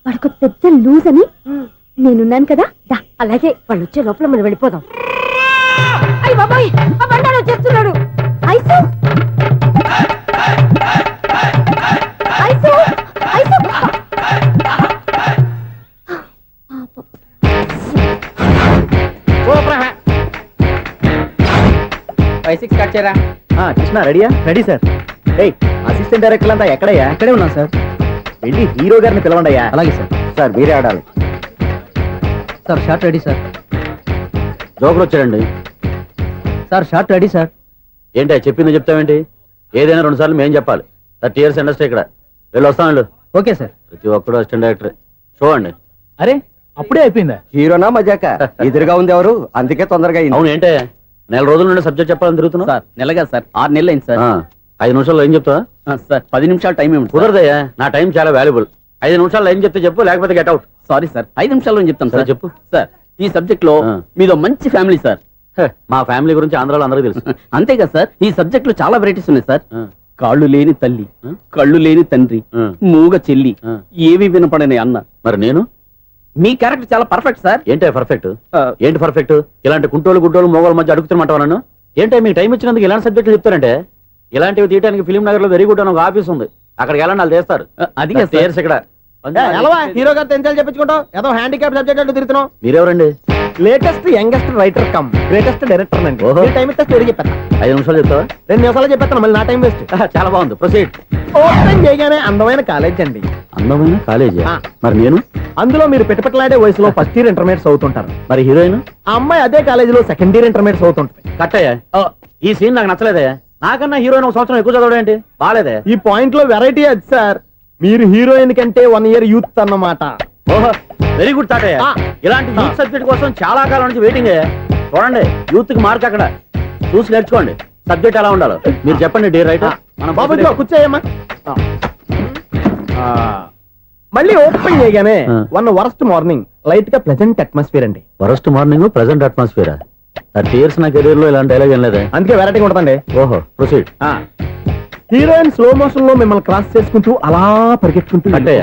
వాడికి పెద్ద లూజ్ అని. నేనున్నాను కదా, దా. అలాగే, వాళ్ళు వచ్చే లోపల మనం వెళ్ళిపోదాం. అయ్య బాబాయ్, ఆ బండారు వచ్చేస్తున్నాడు. ఐసు ఐసు ఐసు 5-6 స్టార్ట్ చేయరా. కృష్ణ రెడీయా? Ready sir. అసిస్టెంట్ డైరెక్టర్ అంతా ఎక్కడయ్యా? ఇక్కడే ఉన్నాం సార్. వెళ్ళి హీరో గారిని పిలవండి అయ్యా. అలాగే సార్. సార్ మీరే ఆడాలి. Sir shot ready sir. Joker వచ్చాడండి. Sir shot ready sir. ఏంటి చెప్పింది చెప్తావేంటి? ఏదైనా 2 సార్లు మేం చెప్పాలి. 30 years ఇండస్ట్రీ ఇక్కడ. వెళ్ళి వస్తాం వెళ్ళు. Okay sir. ప్రతి ఒక్కడు అసిస్టెంట్ డైరెక్టర్. చూడండి. అరే అప్పుడే అయిపోయిందా? హీరోనా మజాక? ఎదురుగా ఉంది ఎవరు, అందుకే తొందరగా అవును, ఏంటే 4 రోజుల నుండి సబ్జెక్ట్ చెప్పాలని తిరుగుతున్నా? సార్ నెలగా సార్, 6 నెలలు అయింది సార్. 5 నిమిషాల్లో ఏం చెప్తా సార్ 10 నిమిషాలు టైం ఏమి కుదరదయ్యా, నా టైం చాలా వాల్యుబుల్. 5 నిమిషాల్లో ఏం చెప్తే చెప్పు, లేకపోతే గెట్ అవుట్. సారీ సార్, 5 నిమిషాల్లో చెప్తాను సార్. చెప్పు. సార్ ఈ సబ్జెక్ట్ లో మీదో మంచి ఫ్యామిలీ సార్. మా ఫ్యామిలీ గురించి ఆంధ్రాలో అందరికీ తెలుసు. అంతేగా సార్, ఈ సబ్జెక్ట్ లో చాలా వెరైటీస్ ఉన్నాయి సార్. కాళ్ళు లేని తల్లి ఆ? కళ్ళు లేని తండ్రి ఆ. మూగ చెల్లి ఆ. ఏవి వినపడని అన్న మరి నేను మీ క్యారెక్టర్ చాలా పర్ఫెక్ట్ సార్ ఏంటే పర్ఫెక్ట్ ఏంటి పర్ఫెక్ట్ ఇలాంటి కుంటోళ్ళు గుడ్డోళ్ళు మోగోళ్ళ మధ్య అడుగుతున్నమాట నన్ను ఏంటే మీకు టైం ఇచ్చినందుకు ఇలాంటి సబ్జెక్టులు చెప్తారంటే ఇలాంటివి తీయడానికి ఫిలిం నగర్ లో వెరీ గుడ్ అని ఒక ఆఫీస్ ఉంది అక్కడికి వెళ్ళండి వాళ్ళు చేస్తారు అది కాదు సార్. చేర్స్ ఇక్కడ హీరో గారు తెంచాలి చెప్పించుకుంటాం ఏదో హ్యాండిక్యాప్ సబ్జెక్ట్ అంటూ తిరుగుతున్నాం మీరెవరండి latest youngest writer cum greatest director అండి ఓహో. టైం ఇస్తే స్టోరీ చెప్పేస్తా 5 నిమిషాలు చెప్తావా 2 నిమిషాలు చెప్పేస్తాను మళ్ళీ నా టైం వేస్ట్ చాలా బాగుంది ప్రొసీడ్ ఓపెన్ చేయగానే అందమైన కాలేజ్ అండి అందమైన కాలేజీ ఆ. మరి నేను అందులో మీరు పెట్టుపట్లాడే వయసులో ఫస్ట్ ఇయర్ ఇంటర్మీడియట్స్ అవుతుంటారు మరి హీరోయిన్ ఆ అమ్మాయి అదే కాలేజీలో సెకండ్ ఇయర్ ఇంటర్మీడియట్స్ అవుతుంటుంది కట్టయ్యా ఈ సీన్ నాకు నచ్చలేదే నాకన్నా హీరోయిన్ ఒక సంవత్సరం ఎక్కువ చదవడం ఏంటి బాలేదే ఈ పాయింట్ లో వెరైటీ అది సార్ మీరు హీరోయిన్ కంటే 1 ఇయర్ యూత్ అన్నమాట ఓహో వెరీ గుడ్ తాటయ్య ఆ. ఇలాంటి యూత్ సబ్జెక్ట్ కోసం చాలా కాలం నుంచి వెయిటింగ్ చూడండి యూత్ కి మార్క్ అక్కడ చూసి నేర్చుకోండి సబ్జెక్ట్ ఎలా ఉండాలో మీరు చెప్పండి డీ రైట్ బాబు ఇదిగో కూర్చోయమ్మా మళ్ళీ ఓపెన్ చేయగానే ఆ. 1 వరస్ట్ మార్నింగ్ లైట్ గా ప్లెజెంట్ అట్మాస్ఫియర్ అండి first morning present atmosphere 30 years నా కెరీర్ లో ఇలాంటి డైలాగ్ ఏం లేదే అందుకే వెరైటీ ఉంటుందండి ఓహో ప్రొసీడ్ హీరోయిన్ స్లో మోషన్ లో మిమ్మల్ని క్రాస్ చేసుకుంటూ అలా పరిగెట్టుకుంటూ కట్టయ్య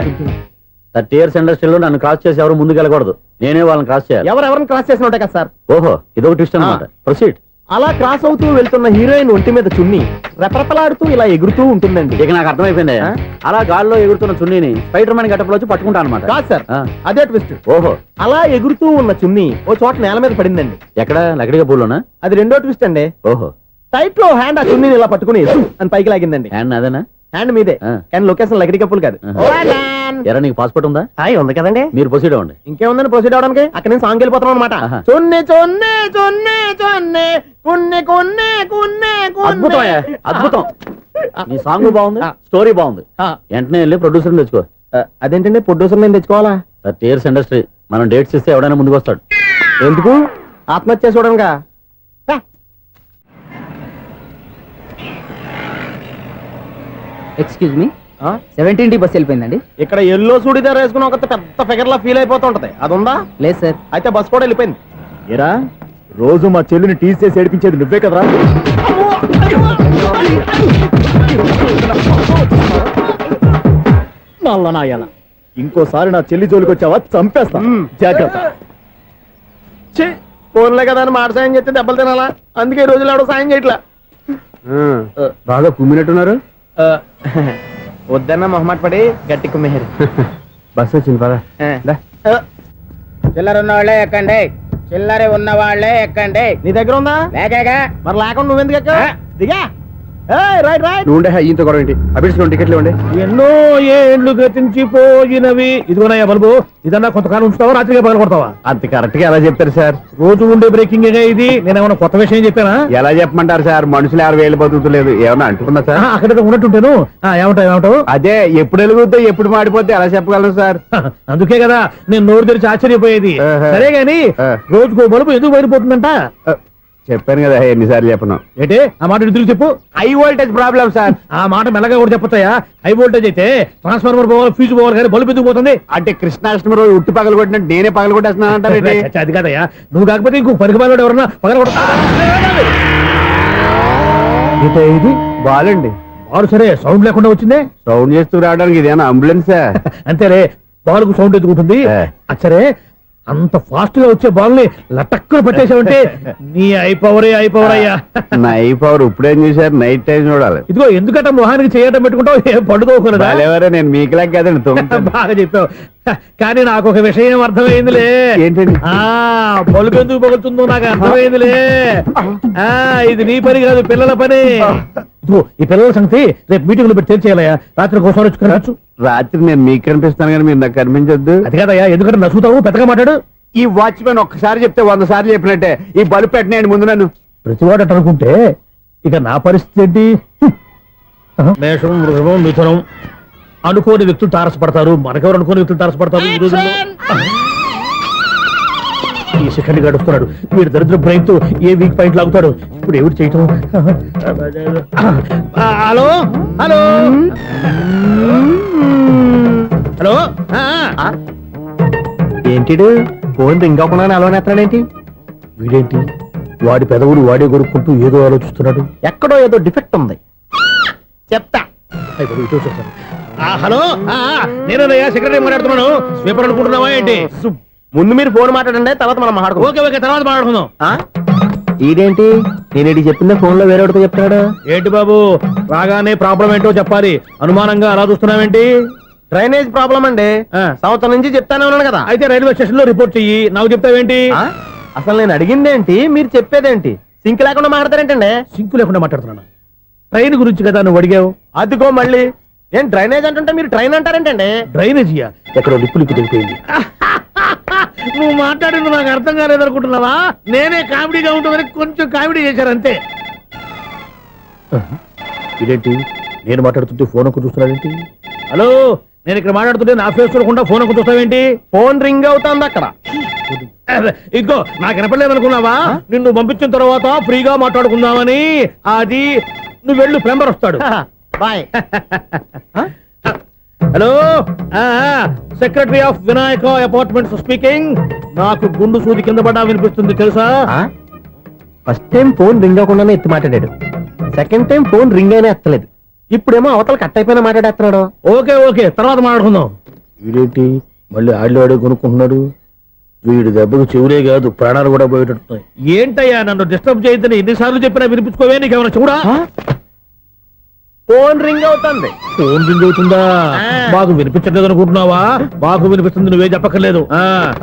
30 ఇయర్స్ ఇండస్ట్రీలో నన్ను క్రాస్ చేసి ఎవరు ముందుకు వెళ్ళకూడదు నేనే వాళ్ళని క్రాస్ చేయాలి ఎవరెవరిని క్రాస్ చేసిన ఉంటాయి కదా సార్ ఓహో ఇదొక ట్విస్ట్ అన్నమాట ప్రొసీడ్ అలా క్రాస్ అవుతూ వెళ్తున్న హీరోయిన్ ఒంటి మీద చున్ని రెపరెపలాడుతూ ఇలా ఎగురుతూ ఉంటుందండి ఇక నాకు అర్థమైపోయింది ఆ? అలా గాల్లో ఎగురుతున్న చున్నీని స్పైడర్ మ్యాన్ గట్టపులో వచ్చి పట్టుకుంటా అనమాట కాదు సార్ ఆ. అదే ట్విస్ట్ ఓహో అలా ఎగురుతూ ఉన్న చున్ని ఓ చోట నేల మీద పడిందండి ఎక్కడ లకడిగా పూల్లోనా అది రెండో ట్విస్ట్ అండి ఓహో టైట్ లో హ్యాండ్ ఆ చున్నీని ఇలా పట్టుకుని ఎసు అని పైకి లాగిందండి హ్యాండ్ అదేనా హ్యాండ్ మీదే ఆ. కానీ లొకేషన్ లకడి కప్పులు కాదు ఆహా. ఎరా నీకు పాస్పోర్ట్ ఉందా హాయ్ ఉంది కదండి మీరు ప్రొసీడ్ అవ్వండి ఇంకేముందని ప్రొసీడ్ అవడానికి అక్కడ నేను సాంగ్ వెళ్ళిపోతున్నాం అనమాట ఆహా. చున్ని చున్ని చున్ని చున్ని కున్ని కున్ని కున్ని అద్భుతం అయ్యా, అద్భుతం నీ సాంగ్ బాగుంది ఆ. స్టోరీ బాగుంది వెంటనే వెళ్ళి ప్రొడ్యూసర్ తెచ్చుకో అదేంటండి ప్రొడ్యూసర్ నేను తెచ్చుకోవాలా 30 ఇయర్స్ ఇండస్ట్రీ మనం డేట్స్ ఇస్తే ఎవడైనా ముందుకు వస్తాడు ఎందుకు ఆత్మహత్య చూడనుగా ఎక్స్క్యూజ్ మీ 17D బస్ వెళ్ళిపోయిందండి ఇక్కడ ఎల్లో చూడిదార్ వేసుకుని ఒక పెద్ద ఫిగర్ లా ఫీల్ అయిపోతుంటది అది ఉందా లేదు సార్ అయితే బస్ కూడా వెళ్ళిపోయింది ఏరా రోజు మా చెల్లిని టీస్ చేసి ఏడిపించేది నువ్వే కదరా నాయన ఇంకోసారి నా చెల్లి జోలికి వచ్చావా చంపేస్తా జాగ్రత్త ఫోన్లే కదా అని మాట సాయం చేస్తే దెబ్బలు తినాలా అందుకే ఈ రోజులు ఎవడో సాయం చేయట్లా బాగా కుమ్మినట్టున్నారు వద్దన్న మొహమాట పడి గట్టి కుమ్మేరు బస్ వచ్చింది పద చిల్లర ఉన్న వాళ్ళే ఎక్కండి చిల్లర ఉన్న వాళ్ళే ఎక్కండి నీ దగ్గర ఉందా లేకగా మరి లేకుండా నువ్వెందుకు ఎక్కావు దిగా రైట్ రైట్ నువ్వు ఉండే ఈయంతో గొడవ ఏంటి అభిడ్చుకోండి టికెట్లు ఇవ్వండి ఎన్నో ఏండ్లు గతించిపోయినవి ఇదిగోనయ్యా బల్బు ఇదన్నా కొంతకాలం ఉంచుతావా రాత్రిగా పగల కొడతావా అంత కరెక్ట్ గా ఎలా చెప్తారు సార్ రోజు ఉండే బ్రేకింగ్ ఇది నేనేమన్నా కొత్త విషయం చెప్పానా ఎలా చెప్పమంటారు సార్ మనుషులు 60 వేలు బతుకుతలేదు ఏమన్నా అంటున్నా సార్ అక్కడ ఉన్నట్టుంటాను ఏమంటావు అదే ఎప్పుడు వెలుగుతో ఎప్పుడు మాడిపోతే ఎలా చెప్పగలరు సార్ అందుకే కదా నేను నోరు తెరిచి ఆశ్చర్యపోయేది ఆహా. సరే గాని ఆ. రోజుకో బల్బు ఎందుకు బయటపోతుందంట చెప్పాను కదా ఎన్నిసార్లు చెప్పను ఏంటి ఆ మాట ఇటు తిరిగి చెప్పు హై వోల్టేజ్ ప్రాబ్లం సార్ ఆ మాట మెల్లగా కూడా చెప్పొచ్చాయా హై వోల్టేజ్ అయితే ట్రాన్స్ఫార్మర్ పోవాలి ఫ్యూజ్ పోవాలి కానీ బల్బు ఎందుకు పోతుంది అంటే కృష్ణాష్టమి రోజు ఉట్టి పగలు కొట్టినట్టు నేనే పగలు కొట్టేస్తున్నాను అంటారేంటి చచ్చ, అది కాదయ్యా నువ్వు కాకపోతే ఇంకో పనికి పగలడు ఎవరన్నా పగల ఇది బాలండి బారు సరే సౌండ్ లేకుండా వచ్చిందే సౌండ్ చేస్తూ రావడానికి ఇదేనా అంబులెన్సా అంతేలే బాల్కు సౌండ్ ఎదుగుతుంది అచ్చరే అంత ఫాస్ట్ గా వచ్చే బాల్ ని లటక్కులు పట్టేసావంటే నీ అయిపోవరే అయ్యా నైట్ పవర్ ఇప్పుడేం చూసారు నైట్ టైం చూడాలి ఇదిగో ఎందుకంటే మొహానికి చేయటం పెట్టుకుంటావు ఏం పండుకోకూడదా బాలేవరే నేను మీకులా కదండి తొమ్మిది బాగా చెప్పావు కానీ నాకు ఒక విషయం అర్థమైందిలే ఏంటండి? ఆ బల్బు ఎందుకు పగులుతుందో నాకు అర్థమైందిలే ఆ ఇది నీ పని కాదు పిల్లల పని ఇదిగో ఈ పిల్లల సంగతి రేపు మీటింగ్ లో పెట్టి తెలిసేయాలయ్యా రాత్రి ఒకసారి వచ్చి కనవచ్చు రాత్రి నేను మీకు కనిపిస్తాను కానీ మీరు నాకు కనిపించొద్దు అది కాదయ్యా ఎందుకంటే నచ్చుతావు పెద్దగా మాట్లాడు ఈ వాచ్మెన్ ఒక్కసారి చెప్తే 100 సార్లు చెప్పినట్టే ఈ బల్బు పెట్టినాయండి ముందు నన్ను ప్రతివాడు అట్ట అనుకుంటే ఇక నా పరిస్థితి ఏంటి మేషం వృషభం మిథునం అనుకోని వ్యక్తులు తారసపడతారు మనకెవరు అనుకోని వ్యక్తులు తారసపడతారు ఈ రోజుల్లో ఈ సెకండ్ గడుపుతున్నాడు వీడు దరిద్ర బ్రెయిన్ తో ఏ వీక్ పాయింట్ లాగుతాడు ఇప్పుడు ఎవరు చేయటం హలో హలో హలో ఏంటిడు ఫోన్ రింగ్ అవ్వకుండా అలవనేస్తాడేంటి వీడేంటి వాడి పెదవులు వాడే కొరుక్కుంటూ ఏదో ఆలోచిస్తున్నాడు ఎక్కడో ఏదో డిఫెక్ట్ ఉంది చెప్తా. హలో నేనయ్యా సెక్రటరీ మాట్లాడుతున్నాను. స్వీపర్ అనుకుంటున్నావా ఏంటి? ముందు మీరు ఫోన్ మాట్లాడండి, తర్వాత మనం మాట్లాడుకో. ఓకే ఓకే, తర్వాత మాట్లాడుకుందాం. ఇదేంటి నేను ఇది చెప్పిందే ఫోన్ లో వేరే ఒకటి చెప్తాడు. ఏంటి బాబు, రాగానే ప్రాబ్లం ఏంటో చెప్పాలి. అనుమానంగా అలా చూస్తున్నావేంటి? డ్రైనేజ్ ప్రాబ్లం అండి. సంవత్సరం నుంచి చెప్తానే ఉన్నాను కదా. అయితే రైల్వే స్టేషన్ లో రిపోర్ట్ చెయ్యి, నాకు చెప్తావేంటి? అసలు నేను అడిగిందేంటి, మీరు చెప్పేదేంటి? సింక్ లేకుండా మాట్లాడతారేంటండి? సింకు లేకుండా మాట్లాడుతున్నాను. ట్రైన్ గురించి కదా నువ్వు అడిగావు. అదిగో మళ్ళీ నేను డ్రైనేజ్ అంటుంటే మీరు ట్రైన్ అంటారేంటండి? డ్రైనేజీయా? ఎక్కడో లిప్పు దిగిపోయింది. నువ్వు మాట్లాడింది నాకు అర్థం కాలేదనుకుంటున్నావా? నేనే కామెడీగా ఉంటుందని కొంచెం కామెడీ చేశారు అంతే. ఇదేంటి నేను మాట్లాడుతుంటే ఫోన్ ఒక్క చూస్తున్నావేంటి? హలో, నేను ఇక్కడ మాట్లాడుతుంటే నా ఫేస్ చూడకుండా ఫోన్ ఒక్క చూస్తావేంటి? ఫోన్ రింగ్ అవుతుంది అక్కడ. ఇదిగో నాకు వినపడలేదు అనుకున్నావా? నిన్ను పంపించిన తర్వాత ఫ్రీగా మాట్లాడుకుందామని. అది నువ్వు వెళ్ళు, ప్లంబర్ వస్తాడు. Bye. Hello, secretary of Vinayaka apartments speaking. నాకు గుండు సూది కింద పడ్డా వినిపిస్తుంది తెలుసా? ఫస్ట్ టైం ఫోన్ రింగ్ అవ్వకుండానే ఎత్తి మాట్లాడాడు. సెకండ్ టైం ఫోన్ రింగ్ అయినా ఎత్తలేదు. ఇప్పుడేమో అవతల కట్ అయిపోయినా మాట్లాడేస్తున్నాడు. ఓకే ఓకే, తర్వాత మాట్లాడుకుందాం. వీడేంటి మళ్ళీ ఆడిలో కొనుక్కుంటున్నాడు? వీడి దెబ్బకు చెవులే కాదు ప్రాణాలు కూడా పోయేటట్టున్నాయి. ఏంటయ్యా నన్ను డిస్టర్బ్ చేయొద్దని ఎన్నిసార్లు చెప్పినా వినిపించుకోవే? నీకేమైనా చూడా? ఫోన్ రింగ్ అవుతుంది. ఫోన్ రింగ్ అవుతుందా? మాకు వినిపించలేదు అనుకుంటున్నావా? మాకు వినిపిస్తుంది, నువ్వే చెప్పక్కర్లేదు.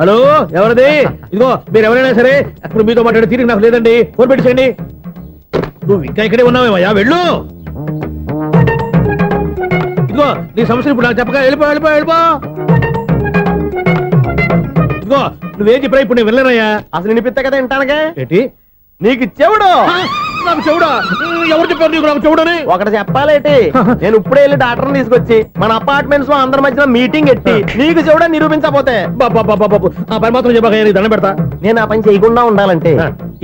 హలో, ఎవరిది? ఇదిగో మీరు ఎవరైనా సరే అప్పుడు మీతో మాట్లాడే తీరిక నాకు లేదండి. ఫోన్ పెట్టేసేయండి. నువ్వు ఇంకా ఇక్కడే ఉన్నావేమయ్యా, వెళ్ళు. ఇదిగో నీ సమస్యలు ఇప్పుడు నాకు చెప్పగా వెళ్ళిపో వెళ్ళిపో వెళ్ళిపో. ఇదిగో నువ్వేం చెప్పరా ఇప్పుడు నేను వెళ్ళానయ్యా. అసలు వినిపిస్తా కదా వింటానగా. ఏంటి నీకు చెవుడు? నాకు చెవుడా? ఎవరు చెప్పారు నీకు నాకు చెవుడని? ఒకటి చెప్పాలేటి, నేను ఇప్పుడే వెళ్ళి డాక్టర్ని తీసుకొచ్చి మన అపార్ట్మెంట్స్ లో అందరి మధ్యన మీటింగ్ ఎట్టి నీకు చెవుడని నిరూపించకపోతే బాబు ఆ పని మాత్రం చెప్పక దండం పెడతా. నేను ఆ పని చేయకుండా ఉండాలంటే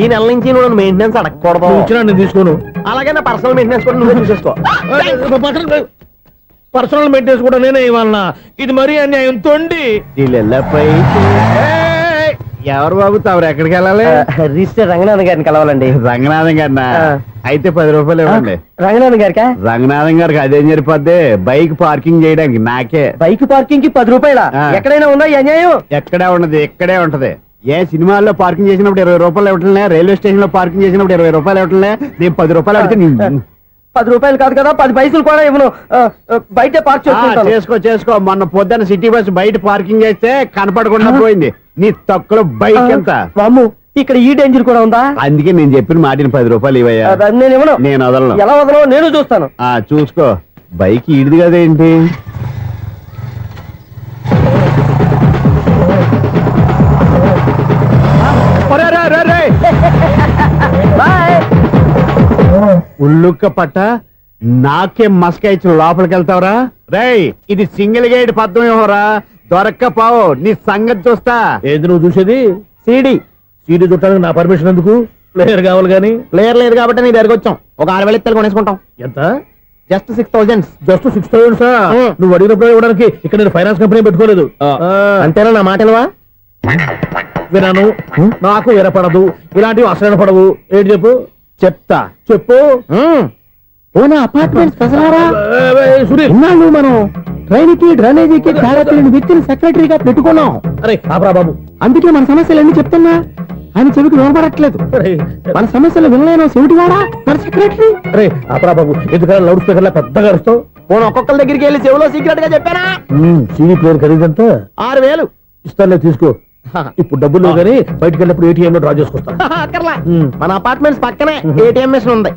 ఈ నెల నుంచి నువ్వు మెయింటెనెన్స్ అడగకూడదు. ఇచ్చినా నేను తీసుకోను. అలాగే నా పర్సనల్ మెయింటెనెన్స్ కూడా నువ్వే చూసేసుకో. పర్సనల్ మెయింటెనెన్స్ కూడా నేనే ఇవ్వాలన్నా? ఇది మరీ అన్యాయం తోండి. ఎవరు బాబు తమరు ఎక్కడికి వెళ్ళాలి? రిజిస్టర్ రంగనాథన్ గారిని కలవాలండి. రంగనాథం గారినా? అయితే 10 రూపాయలు ఇవ్వండి. రంగనాథన్ గారికా? రంగనాథం గారికి అదేం సరిపోద్ది, బైక్ పార్కింగ్ చేయడానికి నాకే. బైక్ పార్కింగ్ కి 10 రూపాయల? ఎక్కడైనా ఉందా ఈ అన్యాయం? ఎక్కడే ఉండదు, ఇక్కడే ఉంటది. ఏ సినిమాల్లో పార్కింగ్ చేసినప్పుడు 20 రూపాయలు ఇవ్వట్లే, రైల్వే స్టేషన్ లో పార్కింగ్ చేసినప్పుడు 20 రూపాయలు ఇవ్వట్లే. నేను 10 రూపాయలు అడిగితే 10 రూపాయలు కాదు కదా, 10 పైసలు కూడా ఇవ్వను. బయట పార్క్ చేసుకో. మొన్న పొద్దున్న సిటీ బస్ బయట పార్కింగ్ చేస్తే కనపడకుండా పోయింది. నీ తక్కువ బైక్ ఎంత? వామ్ము, ఇక్కడ ఈ డేంజర్ కూడా ఉందా? అందుకే నేను చెప్పిన మాటిని 10 రూపాయలు ఇవ్వయ్యా. నేను ఇవ్వను. నేను వదలను. ఎలా వదలను నేను చూస్తాను. చూసుకో. బైక్ ఈడిది కదేంటి? ఉల్లుక్క పట్ట నాకే మస్క ఇచ్చిన లోపలికి వెళ్తావరా? రేయ్, ఇది సింగిల్ గేట్ పద్మం ఇవ్వరా? దొరక్కపోవు, నీ సంగతి చూస్తా. ఏది నువ్వు చూసేది? సీడీ చుట్టానికి నా పర్మిషన్ ఎందుకు? ప్లేయర్ కావాలి గానీ. ప్లేయర్ లేదు కాబట్టి నీ దగ్గరకు వచ్చాం. ఒక 6,000 ఇత్తలు కొనేసుకుంటాం. ఎంత? జస్ట్ 6,000. జస్ట్ 6,000? నువ్వు అడిగినప్పుడు ఇవ్వడానికి ఇక్కడ నేను ఫైనాన్స్ కంపెనీ పెట్టుకోలేదు. అంతేనా నా మాటలువా? వినాను, నాకు వినపడదు. ఇలాంటివి అసలు వినపడవు. ఏంటి చెప్పు? చెప్తా. చెప్పు. అపార్ట్మెంట్స్ సునీల్, మనం ట్రైన్ కి డ్రైనేజీకి తేడా తెలియని వ్యక్తిని సెక్రటరీగా పెట్టుకున్నాం. అరే ఆపరా బాబు, అందుకే మన సమస్యలన్నీ చెప్తున్నా. ఆయన చెవికి వినపడట్లేదు. మన సమస్యలు వినలేను చెవిటి వాడా మన సెక్రటరీ. అరే ఆపరా బాబు, ఎందుకంటే లౌడ్ స్పీకర్ లా పెద్దగా అరుస్తావు. ఫోన్ ఒక్కొక్కరి దగ్గరికి వెళ్ళి చెవిలో సీక్రెట్ గా చెప్పానా? సీడీ ప్లేయర్ ఖరీదంతా 6,000 ఇస్తానులే, తీసుకో. ఇప్పుడు డబ్బులు కానీ బయటకు వెళ్ళినప్పుడు ఏటీఎం లో డ్రా చేసుకొస్తా. మన అపార్ట్మెంట్స్ పక్కనే ఏటీఎం మిషన్ ఉంది.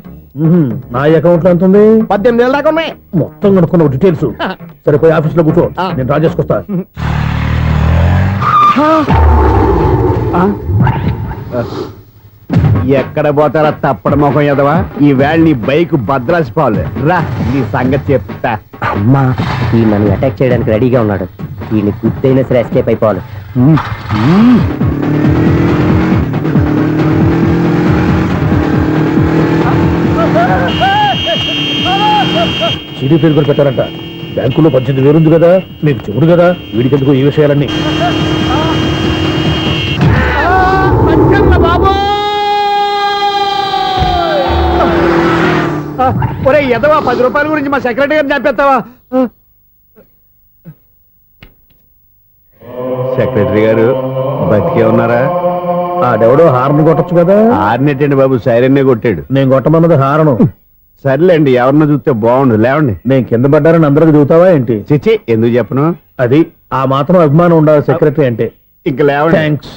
నా అకౌంట్ లో ఎంత ఉంది? 18,000 దాకా ఉన్నాయి. మొత్తం కనుక్కున్న డీటెయిల్స్. సరిపోయి ఆఫీస్ లో కూర్చో, నేను డ్రా చేసుకొస్తా. ఎక్కడ పోతారా తప్పడ మొహం ఎదవా? ఈ వేళ నీ బైక్ భద్రాసిపోవాలి. రా, నీ సంగతి చెప్తా. అమ్మా, ఈ నన్ను అటాక్ చేయడానికి రెడీగా ఉన్నాడు. ఈయన గుర్తైనా సరే ఎస్కేప్ అయిపోవాలి. సీడీ ప్లేయర్ కూడా పెట్టారంట. బ్యాంకులో 18,000 ఉంది కదా, మీకు చెవుడు కదా, వీడికెందుకు ఈ విషయాలన్నీ? ఒరే ఎదవా 10 రూపాయల గురించి మా సెక్రటరీ గారిని చంపేస్తావా? సెక్రటరీ గారు బతికే ఉన్నారా? ఆడెవడో హార్న్ కొట్టచ్చు కదా. ఆరినట్టండి బాబు, సైరన్నే కొట్టాడు. నేను కొట్టమన్నది హారను. సర్లేండి, ఎవరినో చూస్తే బాగుండు. లేవండి. నేను కింద పడ్డారని అందరికి చూతావా ఏంటి? చిచ్చి, ఎందుకు చెప్పను? అది ఆ మాత్రం అభిమానం ఉండాలి సెక్రటరీ అంటే. ఇంక లేవండి. థ్యాంక్స్.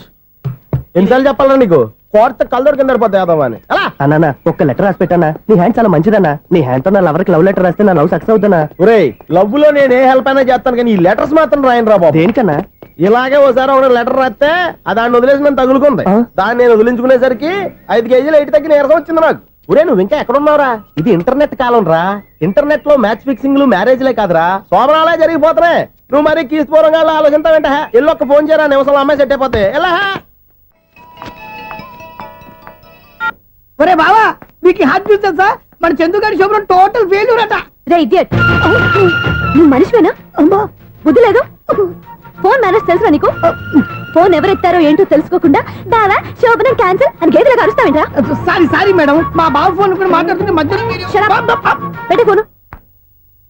ఎన్నిసార్లు చెప్పాలన్నా నీకు? కోర్త కలర్ కింద పోతే యాదవ్వని. అన్నా ఒక్క లెటర్ రాసి పెట్టానా? నీ హ్యాండ్ చాలా మంచిదన్నా. నీ హ్యాండ్ తో నా లవర్కి లవ్ లెటర్ రాస్తే నా లవ్ సక్సెస్ అవుతానా? ఒరే, లవ్ లో నేను ఏ హెల్ప్ అయినా చేస్తాను, కానీ ఈ లెటర్స్ మాత్రం రాయను రా బాబు. దేనికన్నా? ఇలాగే ఓసారి ఒక లెటర్ రాస్తే అది దాన్ని వదిలేసి నన్ను తగులుకుంది. దాన్ని నేను వదిలించుకునేసరికి 5 కేజీలు ఎయిట్ తగ్గి నీరసం వచ్చింది నాకు. ఒరే, నువ్వు ఇంకా ఎక్కడున్నావురా? ఇది ఇంటర్నెట్ కాలం రా. ఇంటర్నెట్ లో మ్యాచ్ ఫిక్సింగ్లు మ్యారేజ్లే కాదురా, సోమరాలే జరిగిపోతున్నాయి. నువ్వు మరి కీస్పూరంగా ఆలోచించావంటే ఎల్లొక్క ఫోన్ చేయరా, నిమిషంలో అమ్మాయి సెట్ అయిపోతే ఎలా? ఒరే బావా, మీకు హాట్ న్యూస్ తెలుసా? మన చందుగారి శుభ్రం టోటల్ ఫెయిల్యూర్ అట. రే ఇడియట్, నువ్వు మనిషివేనా? అమ్మా, బుద్ధి లేదు. ఫోన్ మేనేజ్ తెలుసా నీకు? ఫోన్ ఎవరెత్తారో ఏంటో తెలుసుకోకుండా బావా శోభనం క్యాన్సిల్ అని గేదెలకు అరుస్తావేంట్రా? సారీ సారీ మేడం, మా బావ ఫోన్ కూడా మాట్లాడుతుంటే మధ్యలో మీరు- పెట్టే ఫోను.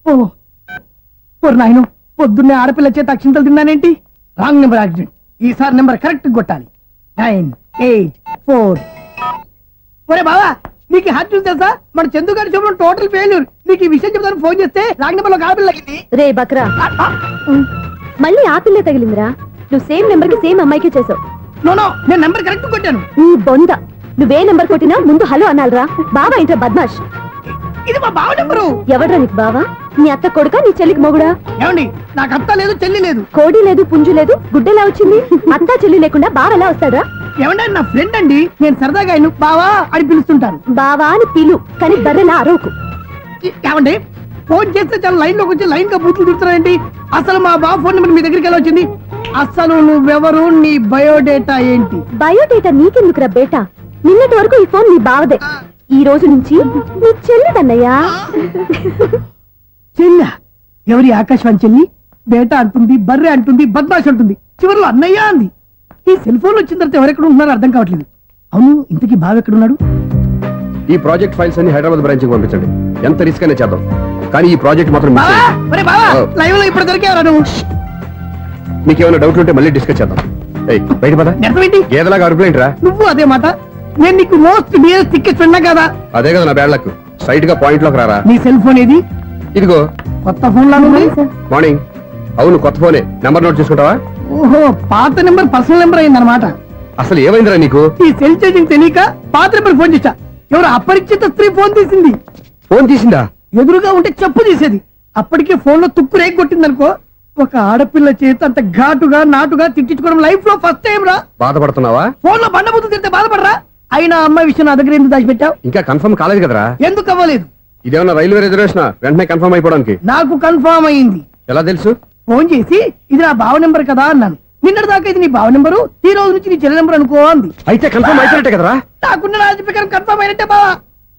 ఓ నాయను, పొద్దున్నే ఆడపిల్ల చేత అక్షింతలు తిన్నానేంటి? Wrong number accident. ఈసారి నెంబర్ కరెక్ట్ కొట్టాలి. 984. ఒరే బావా, నీకు హాట్ న్యూస్ తెలుసా? మన చందు గారి శుభ్రం టోటల్ ఫెయిల్యూర్. నీకు ఈ విషయం చెప్తాను ఫోన్ చేస్తే రాంగ్ నెంబర్ లో ఆడపిల్ల తగ్గింది. రే బక్రా, మళ్ళీ ఆ పిల్లే తగిలిందిరా. నువ్వు సేమ్ నెంబర్ కి సేమ్ అమ్మాయికే చేసావు. నో నో, నేను నెంబర్ కరెక్ట్ కొట్టాను. నీ బొంద, నువ్వే నెంబర్ కొట్టినా ముందు హలో అనాలిరా. బావా ఇంట్లో బద్మాష్. ఇది మా బావ నెంబరు. ఎవడ్రా నీకు బావా? నీ అత్త కొడుక, నీ చెల్లికి మొగుడా? ఏమండి, నాకు అత్త లేదు, చెల్లి లేదు. కోడి లేదు, పుంజు లేదు, గుడ్డెలా వచ్చింది? అత్త చెల్లి లేకుండా బావ ఎలా వస్తాడా? ఏమండి, నా ఫ్రెండ్ అండి, నేను సరదాగా ఆయన బావా అని పిలుస్తుంటాను. బావా అని పిలు, కానీ బర్రెలా అరవకు. ఏమండి, ఫోన్ చేస్తే చాలా లైన్ లోకి వచ్చి లైన్ గా బూతులు తిడుతున్నారేంటి? అసలు మా బావ ఫోన్ నెంబర్ మీ దగ్గరికి ఎలా వచ్చింది? అసలు నువ్వెవరు, నీ బయోడేటా ఏంటి? బయోడేటా నీకెందుకురా బేటా? నిన్నటి వరకు ఈ ఫోన్ నీ బావదే, ఈ రోజు నుంచి నీ చెల్లిదన్నయ్యా. చెల్ల ఎవరి? ఆకాశవాణి చెల్లి. బేటా అంటుంది, బర్రె అంటుంది, బద్మాష్ అంటుంది, చివరిలో అన్నయ్య అంది. ఈ సెల్ ఫోన్ వచ్చిన తర్వాత ఎవరెక్కడ ఉంటున్నారో అర్థం కావట్లేదు. అవును, ఇంతకీ బావ ఎక్కడున్నాడు? ఈ ప్రాజెక్ట్ ఫైల్స్ అన్ని హైదరాబాద్ బ్రాంచ్ కి పంపించండి. ఎంత రిస్క్ అయినా చేద్దాం, కానీ ఈ ప్రాజెక్ట్ మాత్రం మిస్ బావా, అయ్యింది. ఒరే బావా, లైవ్ లో ఇప్పుడు దొరికేవరా నువ్వు? మీకు ఏమైనా డౌట్ ఉంటే మళ్ళీ డిస్కస్ చేద్దాం. ఏయ్, బయట పద. నిజమేంటి? గేదలాగా అరుపులేంటి రా? నువ్వు అదే మాట. నేను నీకు మోస్ట్ డియర్ టికెట్స్ విన్నా కదా. అదే కదా నా బ్యాడ్ లక్. స్ట్రైట్ గా పాయింట్ లోకి రారా. నీ సెల్ ఫోన్ ఏది? ఇదిగో. కొత్త ఫోన్ లాగా ఉంది. మార్నింగ్. అవును, కొత్త ఫోనే. నెంబర్ నోట్ చేసుకుంటావా? ఓహో, పాత నెంబర్ పర్సనల్ నెంబర్ అయిందన్నమాట. అసలు ఏమైందిరా నీకు? ఈ సెల్ చేంజింగ్ తెలియక పాత నెంబర్ ఫోన్ చేశా. ఎవరు అపరిచిత స్త్రీ ఫోన్ తీసింది. ఫోన్ తీసిందా? ఎదురుగా ఉంటే చెప్పు తీసేది. అప్పటికే ఫోన్ లో తుక్కు రేగి కొట్టిందనుకో. ఒక ఆడపిల్ల చేత అంత ఘాటుగా నాటుగా తిట్టించుకోవడం లైఫ్ లో ఫస్ట్ టైం రా. బాధపడుతున్నావా? ఫోన్ లో బండబుద్ధి తింటే బాధపడరా? అయినా అమ్మాయి విషయం నా దగ్గర ఎందుకు దాచిపెట్టావు? ఇంకా కన్ఫర్మ్ కాలేదు కదరా? ఎందుకు అవ్వలేదు? ఇదేమన్నా రైల్వే రిజర్వేషన్? వెంటనే కన్ఫర్మ్ అయిపోవడానికి. నాకు కన్ఫర్మ్ అయింది. ఎలా తెలుసు? ఫోన్ చేసి ఇది నా బావ నెంబర్ కదా అన్నాను. నిన్నటి దాకా ఇది నీ బావ నెంబరు, ఈ రోజు నుంచి నీ చెల్లి నెంబర్ అనుకో అంది. అయితే కన్ఫర్మ్ అయిపోయినట్టే కదరా? నాకున్న రాజు ప్రకారం కన్ఫర్మ్ అయినట్టే బావా.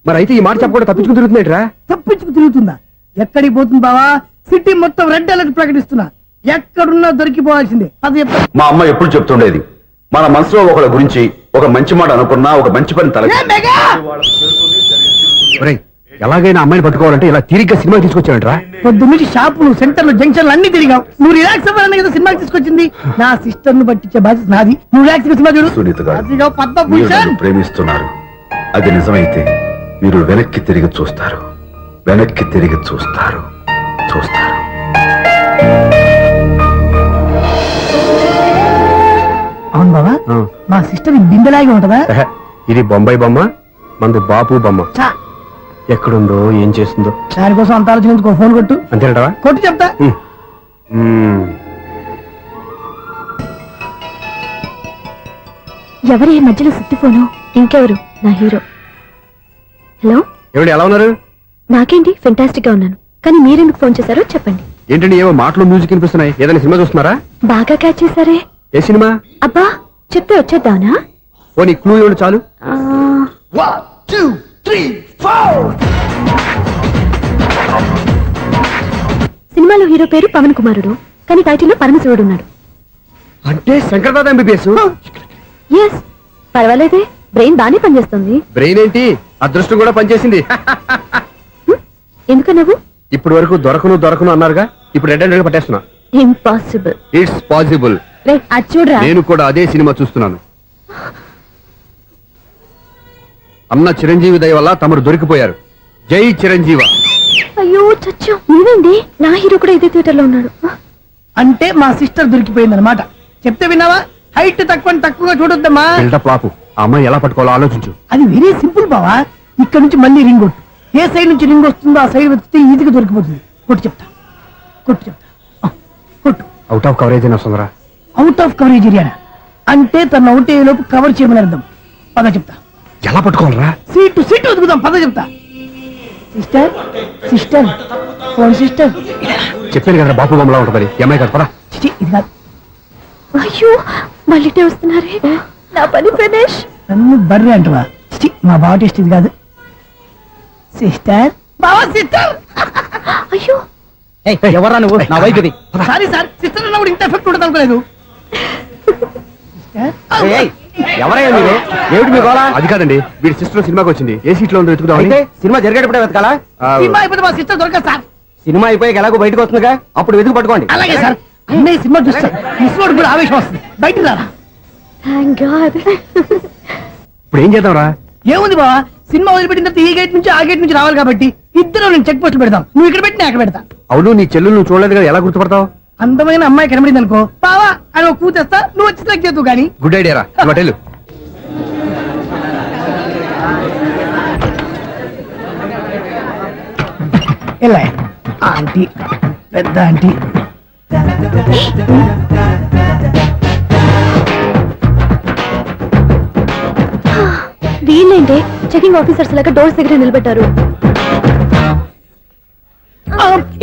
మరి అయితే ఈ మాట చెప్పకుండా తప్పించుకుని తిరుగుతున్నట్రా? తప్పించుకు తిరుగుతుందా? ఎక్కడికి పోతుంది బావా? సిటీ మొత్తం రెడ్ అలర్ట్ ప్రకటిస్తున్నా. ఎక్కడున్నా దొరికిపోవాల్సిందే. అది చెప్తా. మా అమ్మ ఎప్పుడు చెప్తుండేది, మన మనసులో ఒకళ్ళ గురించి ఒక మంచి మాట అనుకున్నా ఒక మంచి పని తల. ఎలాగైనా అమ్మాయిని పట్టుకోవాలంటే ఇలా తిరిగ్గా సినిమా తీసుకొచ్చాడంట్రా? పొద్దు నుంచి షాపులు, సెంటర్లు, జంక్షన్లు అన్ని తిరిగావు. నువ్వు రిలాక్స్ అవ్వాలని కదా సినిమాకి తీసుకొచ్చింది. నా సిస్టర్ ను పట్టించే బాధ్యత నాది. నువ్వు రిలాక్స్ సినిమా చూడు. సునీత గారు, అదిగో మీరు పద్మభూషణ్. నన్ను ప్రేమిస్తున్నారు. అది నిజమైతే మీరు వెనక్కి తిరిగి చూస్తారు, వెనక్కి తిరిగి చూస్తారు, చూస్తారు. అవును బావా, మా సిస్టర్ బిందెలాగే ఉంటదా? ఇది బొంబాయి బొమ్మ, మంది బాపు బొమ్మ. చా, ఎక్కడుందో ఏం చేస్తుందో దానికోసం అంత ఆలోచించుకో. ఫోన్ కొట్టు. అంతేనటవా? కొట్టు చెప్తా. ఎవరి ఈ మధ్యలో సుత్తి ఫోను? ఇంకెవరు? నా హీరో. హలో, ఏమిటి ఎలా ఉన్నారు? నాకేంటి ఫెంటాస్టిక్ గా ఉన్నాను, కానీ మీరెందుకు ఫోన్ చేశారో చెప్పండి. ఏంటండి ఏవో మాటలు మ్యూజిక్ వినిపిస్తున్నాయి? ఏదైనా సినిమా చూస్తున్నారా? బాగా క్యాచ్ చేశారే. ఏ సినిమా? అబ్బా, చెప్తే వచ్చేద్దానా? ఓ నీ క్లూ ఇవ్వండి చాలు. సినిమాలో హీరో పేరు పవన్ కుమారుడు, కానీ టైటిల్లో పరమశివుడు ఉన్నాడు. అంటే శంకర్దాద ఎంబీబీఎస్. ఎస్, పర్వాలేదే, బ్రెయిన్ బానే పనిచేస్తుంది. బ్రెయిన్ ఏంటి, అదృష్టం కూడా పనిచేసింది. ఎందుకు నువ్వు ఇప్పటి వరకు దొరకను అన్నారుగా, ఇప్పుడు రెడ్ హ్యాండెడ్ గా పట్టేస్తున్నా. ఇంపాసిబుల్. It's possible. అది చూడరా. నేను కూడా అదే సినిమా చూస్తున్నాను. అన్న చిరంజీవి దయ వల్ల తమరు దొరికిపోయారు. జై చిరంజీవ. అయ్యో చచ్చా, నేనండి, నా హీరో కూడా ఇదే థియేటర్ లో ఉన్నాడు. అంటే మా సిస్టర్ దొరికిపోయింది అనమాట. చెప్తే విన్నావా? హైట్ తక్కువగా చూడొద్దమ్మా. బిల్డప్ లాపు. ఆ అమ్మాయి ఎలా పట్టుకోవాలో ఆలోచించు. అది వెరీ సింపుల్ బావా. ఇక్కడ నుంచి మళ్ళీ రింగ్ కొట్టు. ఏ సైడ్ నుంచి రింగ్ వస్తుందో ఆ సైడ్ వస్తే ఈజీగా దొరికిపోతుంది. కొట్టు చెప్తా. కొట్టు. అవుట్ ఆఫ్ కవరేజ్ అయినా వస్తుందిరా. అవుట్ ఆఫ్ కవరేజ్ ఏరియా అంటే తన అవుట్ అయ్యే లోపు కవర్ చేయమని అర్థం. పద చెప్తా. ఎలా పట్టుకోవాలరా? సీటు వదుకుదాం. పద చెప్తా. Sister phone sister. చెప్పాను కదా బాపు బొమ్మలా ఉంటుంది. అమ్మాయి కదా పరా. ఇది కాదు. అయ్యో మళ్ళీ వస్తున్నారే. నా పని ప్రదేశ్. నన్ను బర్రె అంటవా? మా బావ టేస్ట్ ఇది కాదు. సిస్టర్ బావా సిస్టర్. అయ్యో ఎవరా నువ్వు? నా వైపు ఇది. సారీ సార్, సిస్టర్ అన్నప్పుడు ఇంత ఎఫెక్ట్ ఉండదు అనుకోలేదు. ఎవరయ్యా మీరే? ఏమిటి మీ గోళ? అది కాదండి, వీడి సిస్టర్ సినిమాకి వచ్చింది. ఏ సీట్ లో ఉందో వెతుకుదామని. అయితే సినిమా జరిగేటప్పుడే వెతకాలా? సినిమా అయిపోతే మా సిస్టర్ దొరకదు సార్. సినిమా అయిపోయాక ఎలాగో బయటకు వస్తుందిగా, అప్పుడు వెతుకు పట్టుకోండి. అలాగే సార్. అన్నయ్య సినిమా చూస్తారు. మిస్వాడు కూడా ఆవేశం వస్తుంది. బయట రారా. Thank God. ఇప్పుడు ఏం చేద్దాంరా? ఏముంది బావా, సినిమా వదిలిపెట్టిన తర్వాత ఈ గేట్ నుంచి ఆ గేట్ నుంచి రావాలి కాబట్టి ఇద్దరు నేను చెక్ పోస్ట్ పెడతాం. నువ్వు ఇక్కడ పెట్టి నేను అక్కడ పెడతా. అవును, నీ చెల్లు నువ్వు చూడలేదు కదా, ఎలా గుర్తుపడతావు? అందమైన అమ్మాయి కనబడింది అనుకో, బావా అని ఒక కూతేస్తా, నువ్వు వచ్చి సెలెక్ట్ చేద్దు కానీ. గుడ్ ఐడియా రా. హోటల్ ఎలా ఆంటీ, పెద్ద ఆంటీ. వీళ్ళేంటి చెకింగ్ ఆఫీసర్స్ లాగా డోర్స్ దగ్గర నిలబెట్టారు.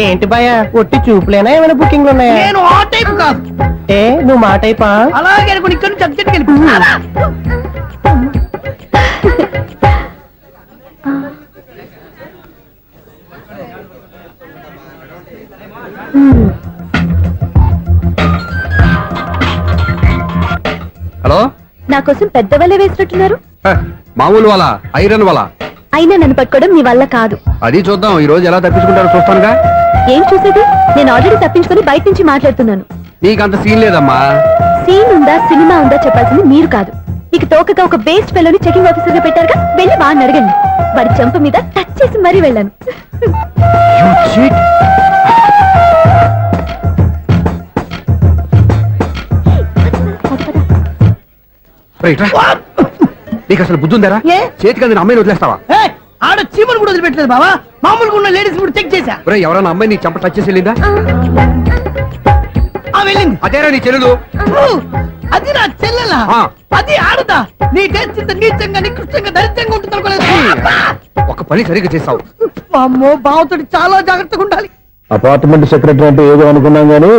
ఏంటి భయ, ఒట్టి చూపులేనా ఏమైనా బుకింగ్లు ఉన్నాయా? నేను ఆ టైప్ కాదు. ఏ నువ్వు మా టైపా? అలాగే అనుకుని ఇక్కడ నుంచి అర్జెంట్కి వెళ్ళిపో. హలో, నా కోసం పెద్ద వలే వేసినట్టున్నారు. మామూలు వాళ్ళ ఐరన్ వాళ్ళ. అయినా నన్ను పట్టుకోవడం మీ వల్ల కాదు. అది చూద్దాం ఈ రోజు ఎలా తప్పించుకుంటారో చూస్తానుగా. ఏం చూసేది? నేను ఆల్రెడీ తప్పించుకొని బయట నుంచి మాట్లాడుతున్నాను. నీకంత సీన్ లేదమ్మా. సీన్ ఉందా సినిమా ఉందా చెప్పాల్సింది మీరు కాదు. మీకు తోకగా ఒక బేస్ట్ ఫెలోని చెకింగ్ ఆఫీసర్ గా పెట్టారుగా, వెళ్ళి వాడిని అడగండి. వాడి చెంప మీద టచ్ చేసి మరీ వెళ్ళాను. నీకు అసలు బుద్ధి ఉందారా? చేతికి అందిన అమ్మాయిని వదిలేస్తావా? ఆడ చీమలు కూడా వదిలిపెట్టలేదు బావా. మామూలుగా ఉన్న లేడీస్ కూడా చెక్ చేశా. ఎవరైనా అమ్మాయి నీ చెంప టచ్ చేసి వెళ్ళిందా? వెళ్ళింది. అదేరా నీ చెల్లెలు? అది నా చెల్లెలా? అది ఆడదా? నీ టేస్ట్ ఇంత నీచంగా నికృష్టంగా దరిద్రంగా ఉంటుంది అనుకోలేదు. ఒక పని సరిగ్గా చేస్తావు. అమ్మో, బావతోటి చాలా జాగ్రత్తగా ఉండాలి. అపార్ట్మెంట్ సెక్రటరీ అంటే ఏదో అనుకున్నాం గానీ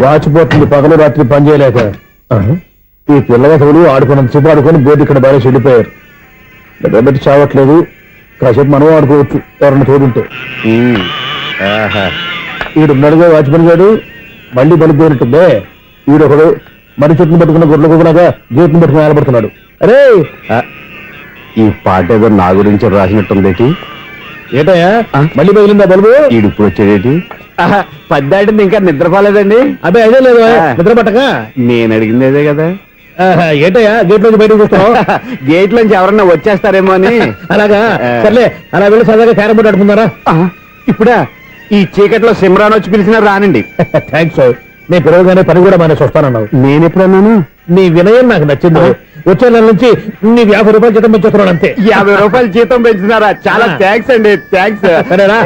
వాచిపోతుంది పగలు రాత్రి పని చేయలేక. ఈ పిల్లగసలు ఆడుకున్నంత సేపు ఆడుకొని బోర్డు ఇక్కడ బాగా చెడిపోయారు. నిద్రబెట్టి చావట్లేదు. కాసేపు మనం ఆడుకోవచ్చు ఎవరన్నా తోడుంటే. ఈడున్నాడుగా వాచ్మెన్ గారు, మళ్ళీ బలిపోయినట్టుందే. ఈడొకడు మరి చెట్టును పట్టుకున్న గొడ్ల కుక్కలాగా గేట్ను పట్టుకుని ఆలపడుతున్నాడు. అరే, ఈ పాట ఏదో నా గురించి రాసినట్టుంది. ఏటయ్యా మళ్ళీ బదిలిందా బల్బు? ఈడుప్పుడు వచ్చేదేటి? పద్దాటింది ఇంకా నిద్రపోలేదండి. అదే అదే లేదు నిద్ర పట్టక. నేను అడిగింది అదే కదా. ఏటయ్యా గేట్ నుంచి బయటకు చూస్తావు? గేట్ లోంచి ఎవరన్నా వచ్చేస్తారేమో అని. అలాగా, సర్లే అలా వెళ్ళి సరదాగా క్యారం బోర్డు ఆడుకున్నారా? ఇప్పుడా ఈ చీకట్లో సిమ్రాన్ వచ్చి పిలిచినా రానండి. థ్యాంక్స్. నేను పిలవగానే పని కూడా మానేసి వస్తానన్నావు. నేను ఎప్పుడన్నాను? నీ వినయం నాకు నచ్చింది. వచ్చే నెల నుంచి నీ 50 రూపాయలు జీతం పెంచుతున్నాను అంతే. 50 రూపాయలు జీతం పెంచుతున్నారా? చాలా థ్యాంక్స్ అండి, థ్యాంక్స్. సరేనా?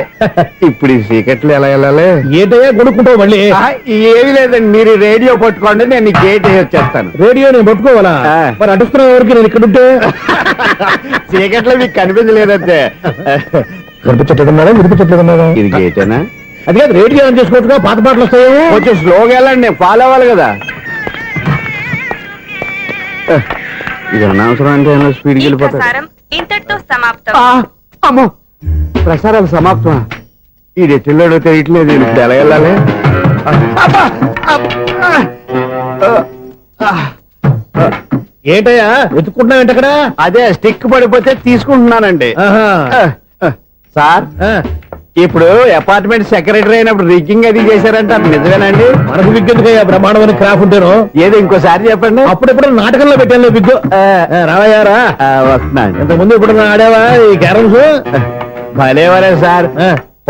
ఇప్పుడు ఈ చీకట్లు ఎలా వెళ్ళాలి? ఏంటయ్యా కొనుక్కుంటావు మళ్ళీ? ఏమి లేదండి, మీరు రేడియో పట్టుకోండి, నేను గేట్ వచ్చేస్తాను. రేడియో నేను పట్టుకోవాలా? మరి అడుస్తున్న వరకు నేను ఇక్కడ ఉంటే చీకట్లో మీకు కనిపించలేదంటే. కనిపించట్లేదన్నారా వినిపించట్లేదన్నారా? ఇది గేటేనా? అది కాదు, రేడియో ఆన్ చేసుకోవచ్చుగా, పాత పాటలు వస్తాయేమో. కొంచెం స్లోగా వెళ్ళండి, నేను ఫాలో అవ్వాలి కదా. ఇది అనవసరం అంటే స్పీడ్కి వెళ్ళిపోతారు. ఇంతటితో సమాప్తం. అమ్మో, ప్రసారాలు సమాప్తమా? ఈ రెట్టిల్లోడో తెలియట్లేదు. ఇప్పుడు ఎలా వెళ్ళాలి? ఏంటయ్యా వెతుక్కుంటున్నావు ఏంటక్కడ? అదే స్టిక్ పడిపోతే తీసుకుంటున్నానండి. సార్, ఇప్పుడు అపార్ట్మెంట్ సెక్రటరీ అయినప్పుడు రిగ్గింగ్ అది చేశారంట, అది నిజమేనండి? మనకు విగ్గెందుకయ్యా బ్రహ్మాండమైన క్రాఫ్ ఉంటాను. ఏదో ఇంకోసారి చెప్పండి. అప్పుడెప్పుడు నాటకంలో పెట్టాను విగ్గు. రావయ్యారా వస్తున్నాను. ఇంతకుముందు ఇప్పుడు ఆడావా ఈ క్యారమ్స్? భలేవరే సార్,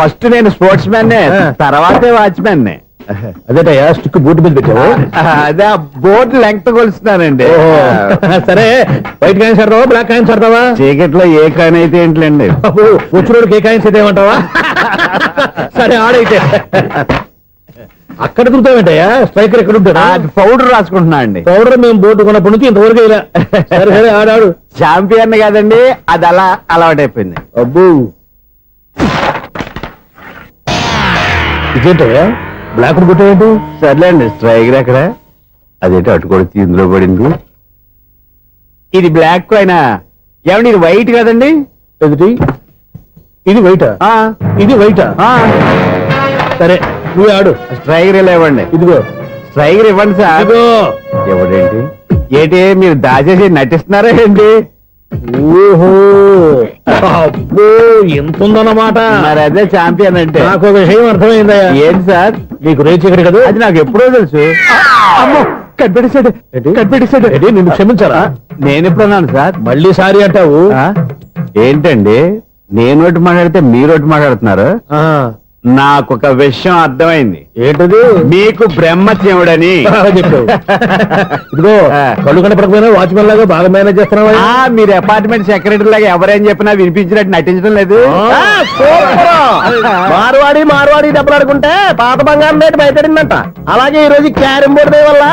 ఫస్ట్ నేను స్పోర్ట్స్ మ్యాన్, తర్వాతే వాచ్మెన్. అదేటయ్యా స్టిక్ బూట్ మీద పెట్టావు? అదే ఆ బోర్డు లెంగ్త్ కొలుస్తున్నానండి. సరే, వైట్ కాయిన్స్ ఆడతావా బ్లాక్ కాయిన్స్ ఆడతావా? చీకట్ లో ఏ కాయిన్ అయితే ఏంటిలేండి. వచ్చినోడికి ఏ కాయిన్స్ అయితే ఏమంటావా? సరే ఆడైతే. అక్కడ తిరుగుతావేంటయ్యా? స్ట్రైకర్ ఎక్కడ ఉంటాడా? పౌడర్ రాసుకుంటున్నా అండి. పౌడర్ మేము బోర్డు కొన్నప్పటి నుంచి ఇంతవరకు ఇలా. సరే సరే ఆడాడు. చాంపియన్ కాదండి, అది అలా అలవాటైపోయింది. అబ్బు ఇదేంటయ్యా బ్లాక్ కొట్టేయండి? సర్లేండి, స్ట్రైకర్ ఎక్కడ? అదేంటి అటు కొడితే ఇందులో పడింది. ఇది బ్లాక్ అయినా ఏమండి, ఇది వైట్ కదండి? ఎదుటి ఇది వైటా? ఇది వైటా? సరే నువ్వు ఆడు. స్ట్రైకర్ ఇలా ఇవ్వండి. ఇదిగో స్ట్రైకర్ ఇవ్వండి సార్. ఇదిగో. ఎవడేంటి ఏంటి మీరు దాచేసి నటిస్తున్నారా ఏంటి? ఓహో అబ్బో ఎంత ఉందన్నమాట. మరి అదే చాంపియన్ అంటే. నాకు ఒక విషయం అర్థమైందయ్యా. ఏంటి సార్? నీకు రేచి ఇక్కడ కదా? అది నాకు ఎప్పుడో తెలుసు. అమ్మో, కనిపెట్టేశాడు కనిపెట్టేశాడు. నిన్ను క్షమించారా? నేను ఎప్పుడన్నాను సార్? మళ్ళీ సారీ అంటావు? ఏంటండి నేను ఒకటి మాట్లాడితే మీరు ఒకటి మాట్లాడుతున్నారు? నాకు ఒక విషయం అర్థమైంది. ఏంటది? మీకు బ్రహ్మత్యముడని చెప్పావు. ఇదిగో కళ్ళు కనపడకపోయినా వాచ్మెన్ లాగా బాగా మేనేజ్ చేస్తున్నావా? మీరు అపార్ట్మెంట్ సెక్రటరీ లాగా ఎవరేం చెప్పినా వినిపించినట్టు నటించడం లేదు. మార్వాడి దెబ్బలాడుకుంటే పాత బంగారం రేటు బయటడిందంట. అలాగే ఈ రోజు క్యారం బోర్డు వల్ల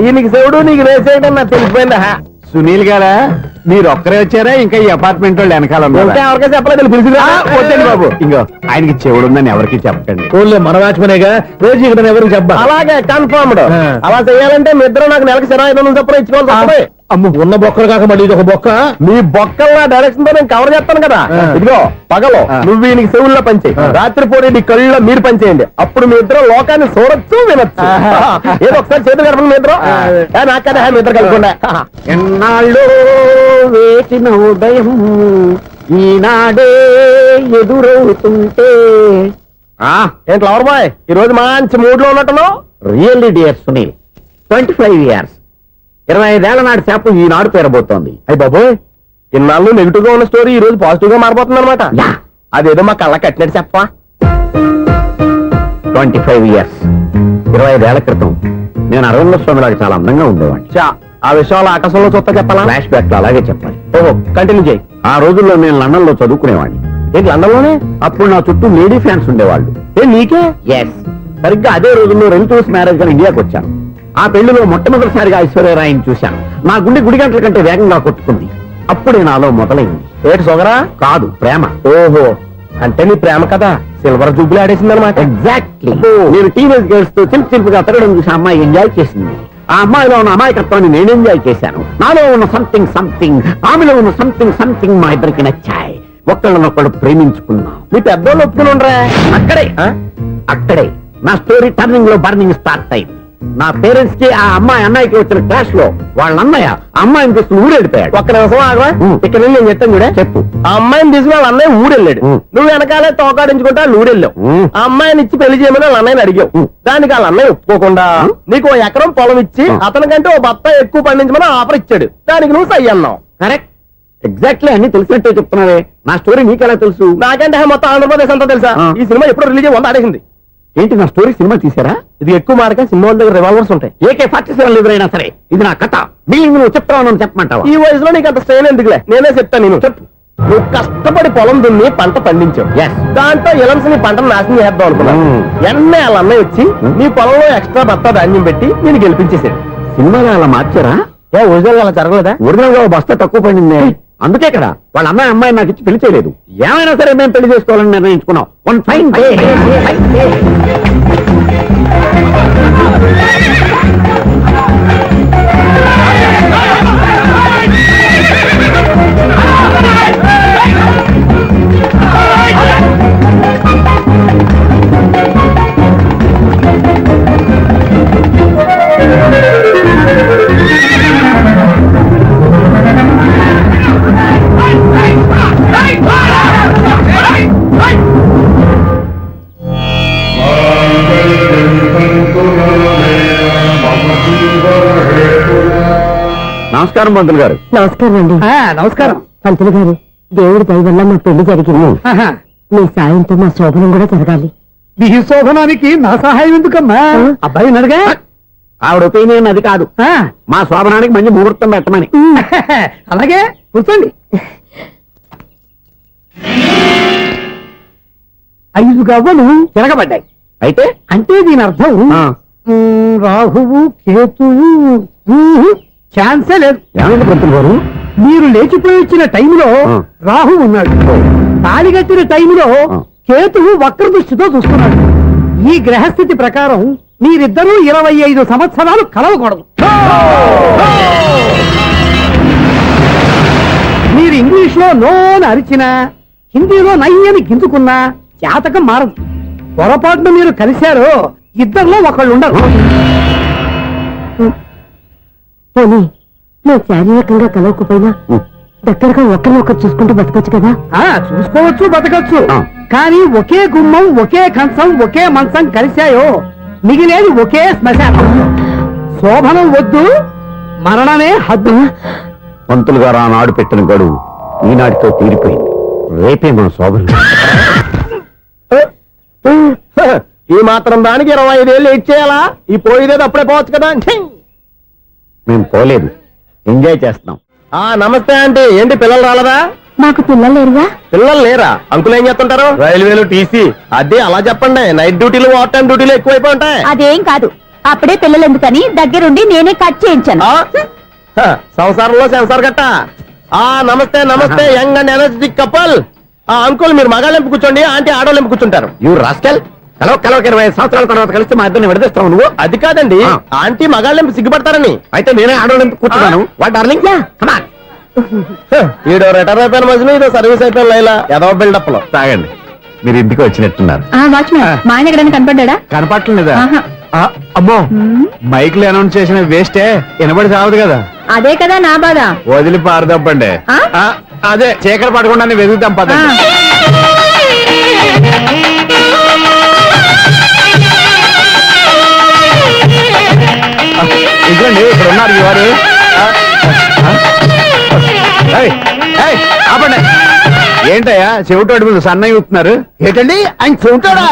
ఈయనకి శివుడు నీకు వేసేయడం నాకు తెలిసిపోయిందా? సునీల్ గారా, మీరు ఒక్కరే వచ్చారా? ఇంకా ఈ అపార్ట్మెంట్ వాళ్ళు వెనకాల ఎవరికైనా చెప్పలేదు, పిలిచిరా. వద్దండి బాబు, ఇంకో ఆయనకి చెవుడుందని ఎవరికి చెప్పకండి. ఓన్లీ మన వాచ్మనేగా, రోజు ఇక్కడ ఎవరికి చెప్పా. అలాగే కన్ఫర్మ్డ్. అలా చేయాలంటే మీ ఇద్దరు నాకు నెలకి 2500 చొప్పున ఇచ్చుకోవాలి. అమ్మ ఉన్న బొక్కలు కాక మళ్ళీ ఇది ఒక బొక్క. మీ బొక్కల డైరెక్షన్ తో నేను కవర్ చేస్తాను కదా. ఇదిగో పగలో నువ్వు ఈయనకి చెవుల్లో పంచే, రాత్రిపూట నీ కళ్ళలో మీరు పనిచేయండి. అప్పుడు మీ ఇద్దరు లోకాన్ని చూడొచ్చు వినొచ్చు. ఏదో ఒకసారి చేతులు గడపండి మీ ఇద్దరు. నాకు కదా మీ ఇద్దరు కలుపుకుండా. ఎన్నాళ్ళు వేసిన ఉదయం ఈనాడే ఎదురవుతుంటే. ఏంటి లవర్ బాయ్, ఈ రోజు మంచి మూడ్ లో ఉన్నట్టున్నావు? రియల్లీ డియర్ సునీల్, 25 years 25 ఏళ్ల నాటి చేప ఈనాడు పేరబోతోంది. అయ్యి బాబోయ్, ఇన్నాళ్ళు నెగిటివ్ గా ఉన్న స్టోరీ ఈ రోజు పాజిటివ్ గా మారిపోతుంది అనమాట. అదేదో మా కళ్ళ కట్టినట్టు చెప్పా. 25 years 25 ఏళ్ల క్రితం నేను అరవింద స్వామి లాగా చాలా అందంగా ఉండేవాడిని. ఆ విషయాలు ఆకాశంలో చూస్తా చెప్పాలా? ఫ్లాష్ బ్యాక్ లో అలాగే చెప్పాలి. ఓహో, కంటిన్యూ చేయి. ఆ రోజుల్లో నేను లండన్ లో చదువుకునేవాడిని. ఏంటి లండన్ లోనే? అప్పుడు నా చుట్టూ లేడీ ఫ్యాన్స్ ఉండేవాళ్ళు. నీకే? ఎస్, సరిగ్గా అదే రోజుల్లో రిలేటివ్స్ మ్యారేజ్ గా ఇండియాకి వచ్చాను. ఆ పెళ్లిలో మొట్టమొదటిసారిగా ఐశ్వర్యరాయని చూశాను. నా గుండె గుడి గంటల కంటే వేగంగా కొట్టుకుంది. అప్పుడే నాలో మొదలైంది. ఏటి సొగరా? కాదు, ప్రేమ. ఓహో, అంటే నీ ప్రేమ కదా సిల్వర్ జూబ్లీ ఆడేసింది అనమాట. ఎగ్జాక్ట్లీ. నేను టీనేజ్ గర్ల్స్ తో చిలుపుగా తిరగడం చూసి అమ్మాయి ఎంజాయ్ చేసింది. ఆ అమ్మాయిలో ఉన్న అమాయకత్వాన్ని నేను ఎంజాయ్ చేశాను. నాలో ఉన్న సంథింగ్ ఆమెలో ఉన్న సంథింగ్ మా ఇద్దరికి నచ్చాయి. ఒక్కళ్ళనొక్కడు ప్రేమించుకున్నాం. మీ పెద్దోళ్ళు ఒప్పుకుని ఉండరా? అక్కడే నా స్టోరీ టర్నింగ్ లో బర్నింగ్ స్టార్ట్ అయింది. నా పేరెంట్స్ కి ఆ అమ్మాయి అన్నయ్యకి వచ్చిన క్లాష్ లో వాళ్ళ అన్నయ్య అమ్మాయిని తీసుకుని ఊరెళ్ళిపోయాడు. ఒక్క నిమిషం ఆగవా? ఇక్కడ నేను చెప్తాను కూడా. చెప్పు. ఆ అమ్మాయిని తీసుకుని వాళ్ళ అన్నయ్య ఊరెళ్ళాడు. నువ్వు వెనకాలే తోకాడించుకుంటా ఊరెళ్ళావు. ఆ అమ్మాయిని ఇచ్చి పెళ్లి చేయమని వాళ్ళ అన్నయ్యని అడిగావు. దానికి వాళ్ళ అన్నయ్య ఒప్పుకోకుండా నీకు 1 ఎకరం పొలం ఇచ్చి అతనికంటే 1 బత్త ఎక్కువ పండించమని ఆఫర్ ఇచ్చాడు. దానికి నువ్వు సై అన్నావు. కరెక్ట్, ఎగ్జాక్ట్లీ అన్ని తెలిసినట్టే చెప్తున్నావే. నా స్టోరీ నీకెలా తెలుసు? నాకంటే మొత్తం ఆంధ్రప్రదేశ్ అంతా తెలుసా? ఈ సినిమా ఎప్పుడు రిలీజ్ 100 ఆడేసింది. ఏంటి, నా స్టోరీ సినిమా తీసారా? ఇది ఎక్కువ మార్గా సినిమా వాళ్ళ దగ్గర రివాల్వర్స్ ఉంటాయి. AK-47 ఎదురైనా సరే ఇది నా కథ. బిల్లింగ్ నువ్వు చెప్తావు చెప్పమంటావా? ఈ వయసులో నీకు అంత స్ట్రెయిన్ ఎందుకులే, నేనే చెప్తాను. నేను చెప్పు. నువ్వు కష్టపడి పొలం దున్ని పంట పండించావు. దాంతో ఎలమ్స్ నీ పంటను నాశనం చేద్దాం అనుకున్నావు. ఎన్నే వాళ్ళ అన్నయ్య వచ్చి నీ పొలంలో ఎక్స్ట్రా బత్తా ధాన్యం పెట్టి నేను గెలిపించేసాడు. సినిమాలో అలా మార్చారా? ఒరిజినల్ అలా జరగలేదా? ఒరిజినల్ గా బస్తా తక్కువ పడింది. అందుకే కదా వాళ్ళ అమ్మాయి నాకు ఇచ్చి పెళ్లి చేయలేదు. ఏమైనా సరే మేము పెళ్లి చేసుకోవాలని నిర్ణయించుకున్నాం. One fine day. నమస్కారం పంతులు గారు. నమస్కారం అండి. నమస్కారం. పంతులు గారు, దేవుడి దయ వల్ల మా పెళ్లి జరిగింది. ఆహా. మీ సాయంతో మా శోభనం కూడా జరగాలి. మీ శోభనానికి నా సహాయం ఎందుకమ్మా? అబ్బాయి ఉన్నాడుగా. ఆవిడ ఒపీనియన్ అది కాదు, ఆ, మా శోభనానికి మంచి ముహూర్తం పెట్టమని. అలాగే కూర్చోండి. 5 గవ్వలు తిరగబడ్డాయి. అయితే అంటే దీని అర్థం ఆ, రాహువు కేతువు ఛాన్సే లేదు. ఏమైంది పంతులు గారు? మీరు లేచిపోయి వచ్చిన టైంలో ఆ. రాహు ఉన్నాడు, తాళి కట్టిన టైంలో ఆ. కేతువు వక్ర దృష్టితో చూస్తున్నాడు. ఈ గ్రహస్థితి ప్రకారం మీరిద్దరూ 25 సంవత్సరాలు కలవకూడదు. మీరు ఇంగ్లీష్ లో నోన్ అరిచినా, హిందీలో నయ్యని గింజుకున్నా జాతకం మారదు. పొరపాటున మీరు కలిశారో ఇద్దరిలో ఒకళ్ళు ఉండరు. పోనీ మేము శారీరకంగా కలవకపోయినా దగ్గరగా ఒకరినొకరు చూసుకుంటూ బతకొచ్చు కదా. చూసుకోవచ్చు, బతకచ్చు. ఆ. కానీ ఒకే గుమ్మం, ఒకే కంచం, ఒకే మంచం కలిశాయో మిగిలేది ఒకే శ్మశానం. శోభనం వద్దు, మరణమే హద్దు. పంతులు గారు ఆనాడు పెట్టిన గడువు ఈనాటితో తీరిపోయింది. రేపే మా శోభనం. ఈ మాత్రం దానికి 25 ఏళ్ళు ఇచ్చేయాలా? ఈ పోయిదేది అప్పుడే పోవచ్చు కదా. మేము పోలేదు, ఎంజాయ్ చేస్తున్నాం. నమస్తే ఆంటీ. ఏంటి పిల్లలు రాలదా? మాకు పిల్లలు లేరుగా. పిల్లలు లేరా? అంకులు ఏం చేస్తుంటారు? రైల్వేలు టీసీ. అదే అలా చెప్పండి. నైట్ డ్యూటీలు, ఓవర్ టైం డ్యూటీలు ఎక్కువైపోయి ఉంటాయి. అదేం కాదు, అప్పుడే పిల్లలు ఎందుకని దగ్గరుండి నేనే కట్ చేయించాను. సంసారంలో సెన్సార్ గట్ట. నమస్తే నమస్తే, young and energetic couple. Uncle మీరు మగాళ్ళెంపు కూర్చోండి, ఆంటీ ఆడోళ్ళెంపు కూర్చుంటారు. యూ రాస్కెల్, కలవక 20 సంవత్సరాల తర్వాత కలిస్తే మా ఇద్దరిని విడదీస్తావు నువ్వు. అది కాదండి, ఆంటీ మగాళ్ళెంపు సిగ్గుపడతారని. అయితే నేనే ఆడవాళ్ళని కూర్చున్నాను. What darling, come on. ఈడో రిటైర్ అయిపోయిన మధ్యలో ఇదో సర్వీస్ అయిపోయిన లైలా ఏదో బిల్డప్ లో. తాగండి, మీరు ఇంటికి వచ్చినట్టున్నారు. వాచ్మెన్ మా ఆయన ఎక్కడైనా కనపడ్డా? కనపట్లేదా? అమ్మో, మైక్ లో అనౌన్స్ చేసిన వేస్టే, వినబడి సావదు కదా. అదే కదా నా బాధ. వదిలి పారదప్పండి. అదే చీకటి పడకుండా వెతుకుతాం పదండి. ఇదిగోండి, ఇక్కడ ఉన్నారు ఈ వారు. ఆపండి. ఏంటయ్యా చెవిటోడి మీద సన్నయ్య చూస్తున్నారు? ఏంటండి ఆయన చెబుతాడా?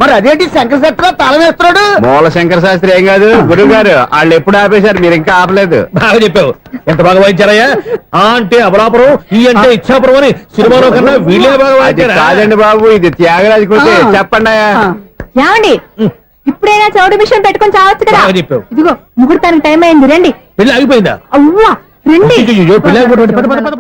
మరి అదేంటి శంకర శెట్టిలో తాళం వేస్తున్నాడు? మూల శంకర శాస్త్రి ఏం కాదు, గురువు గారు. వాళ్ళు ఎప్పుడు ఆపేశారు, మీరు ఇంకా ఆపలేదు. బాగా చెప్పావు. ఎంత బాగా వాయించారయ్యా. ఆ అంటే అబలాపురం, ఈ అంటే ఇచ్చాపురం అని సినిమాలో కన్నా వీళ్ళే బాగా అది వాయించారా? కాదండి బాబు, ఇది త్యాగరాజు కృతి. చెప్పండి అయ్యా. ఏమండి, ఇప్పుడైనా చౌడు మిషన్ పెట్టుకొని చావచ్చు కదా. బాగా చెప్పావు. ఇదిగో ముహూర్తానికి టైం అయింది, రండి. పెళ్లి ఆగిపోయిందా? అవ్వా రండి. అయ్యయ్యో, పెళ్లి ఆగిపోయింది. పద, పద, పద, పద.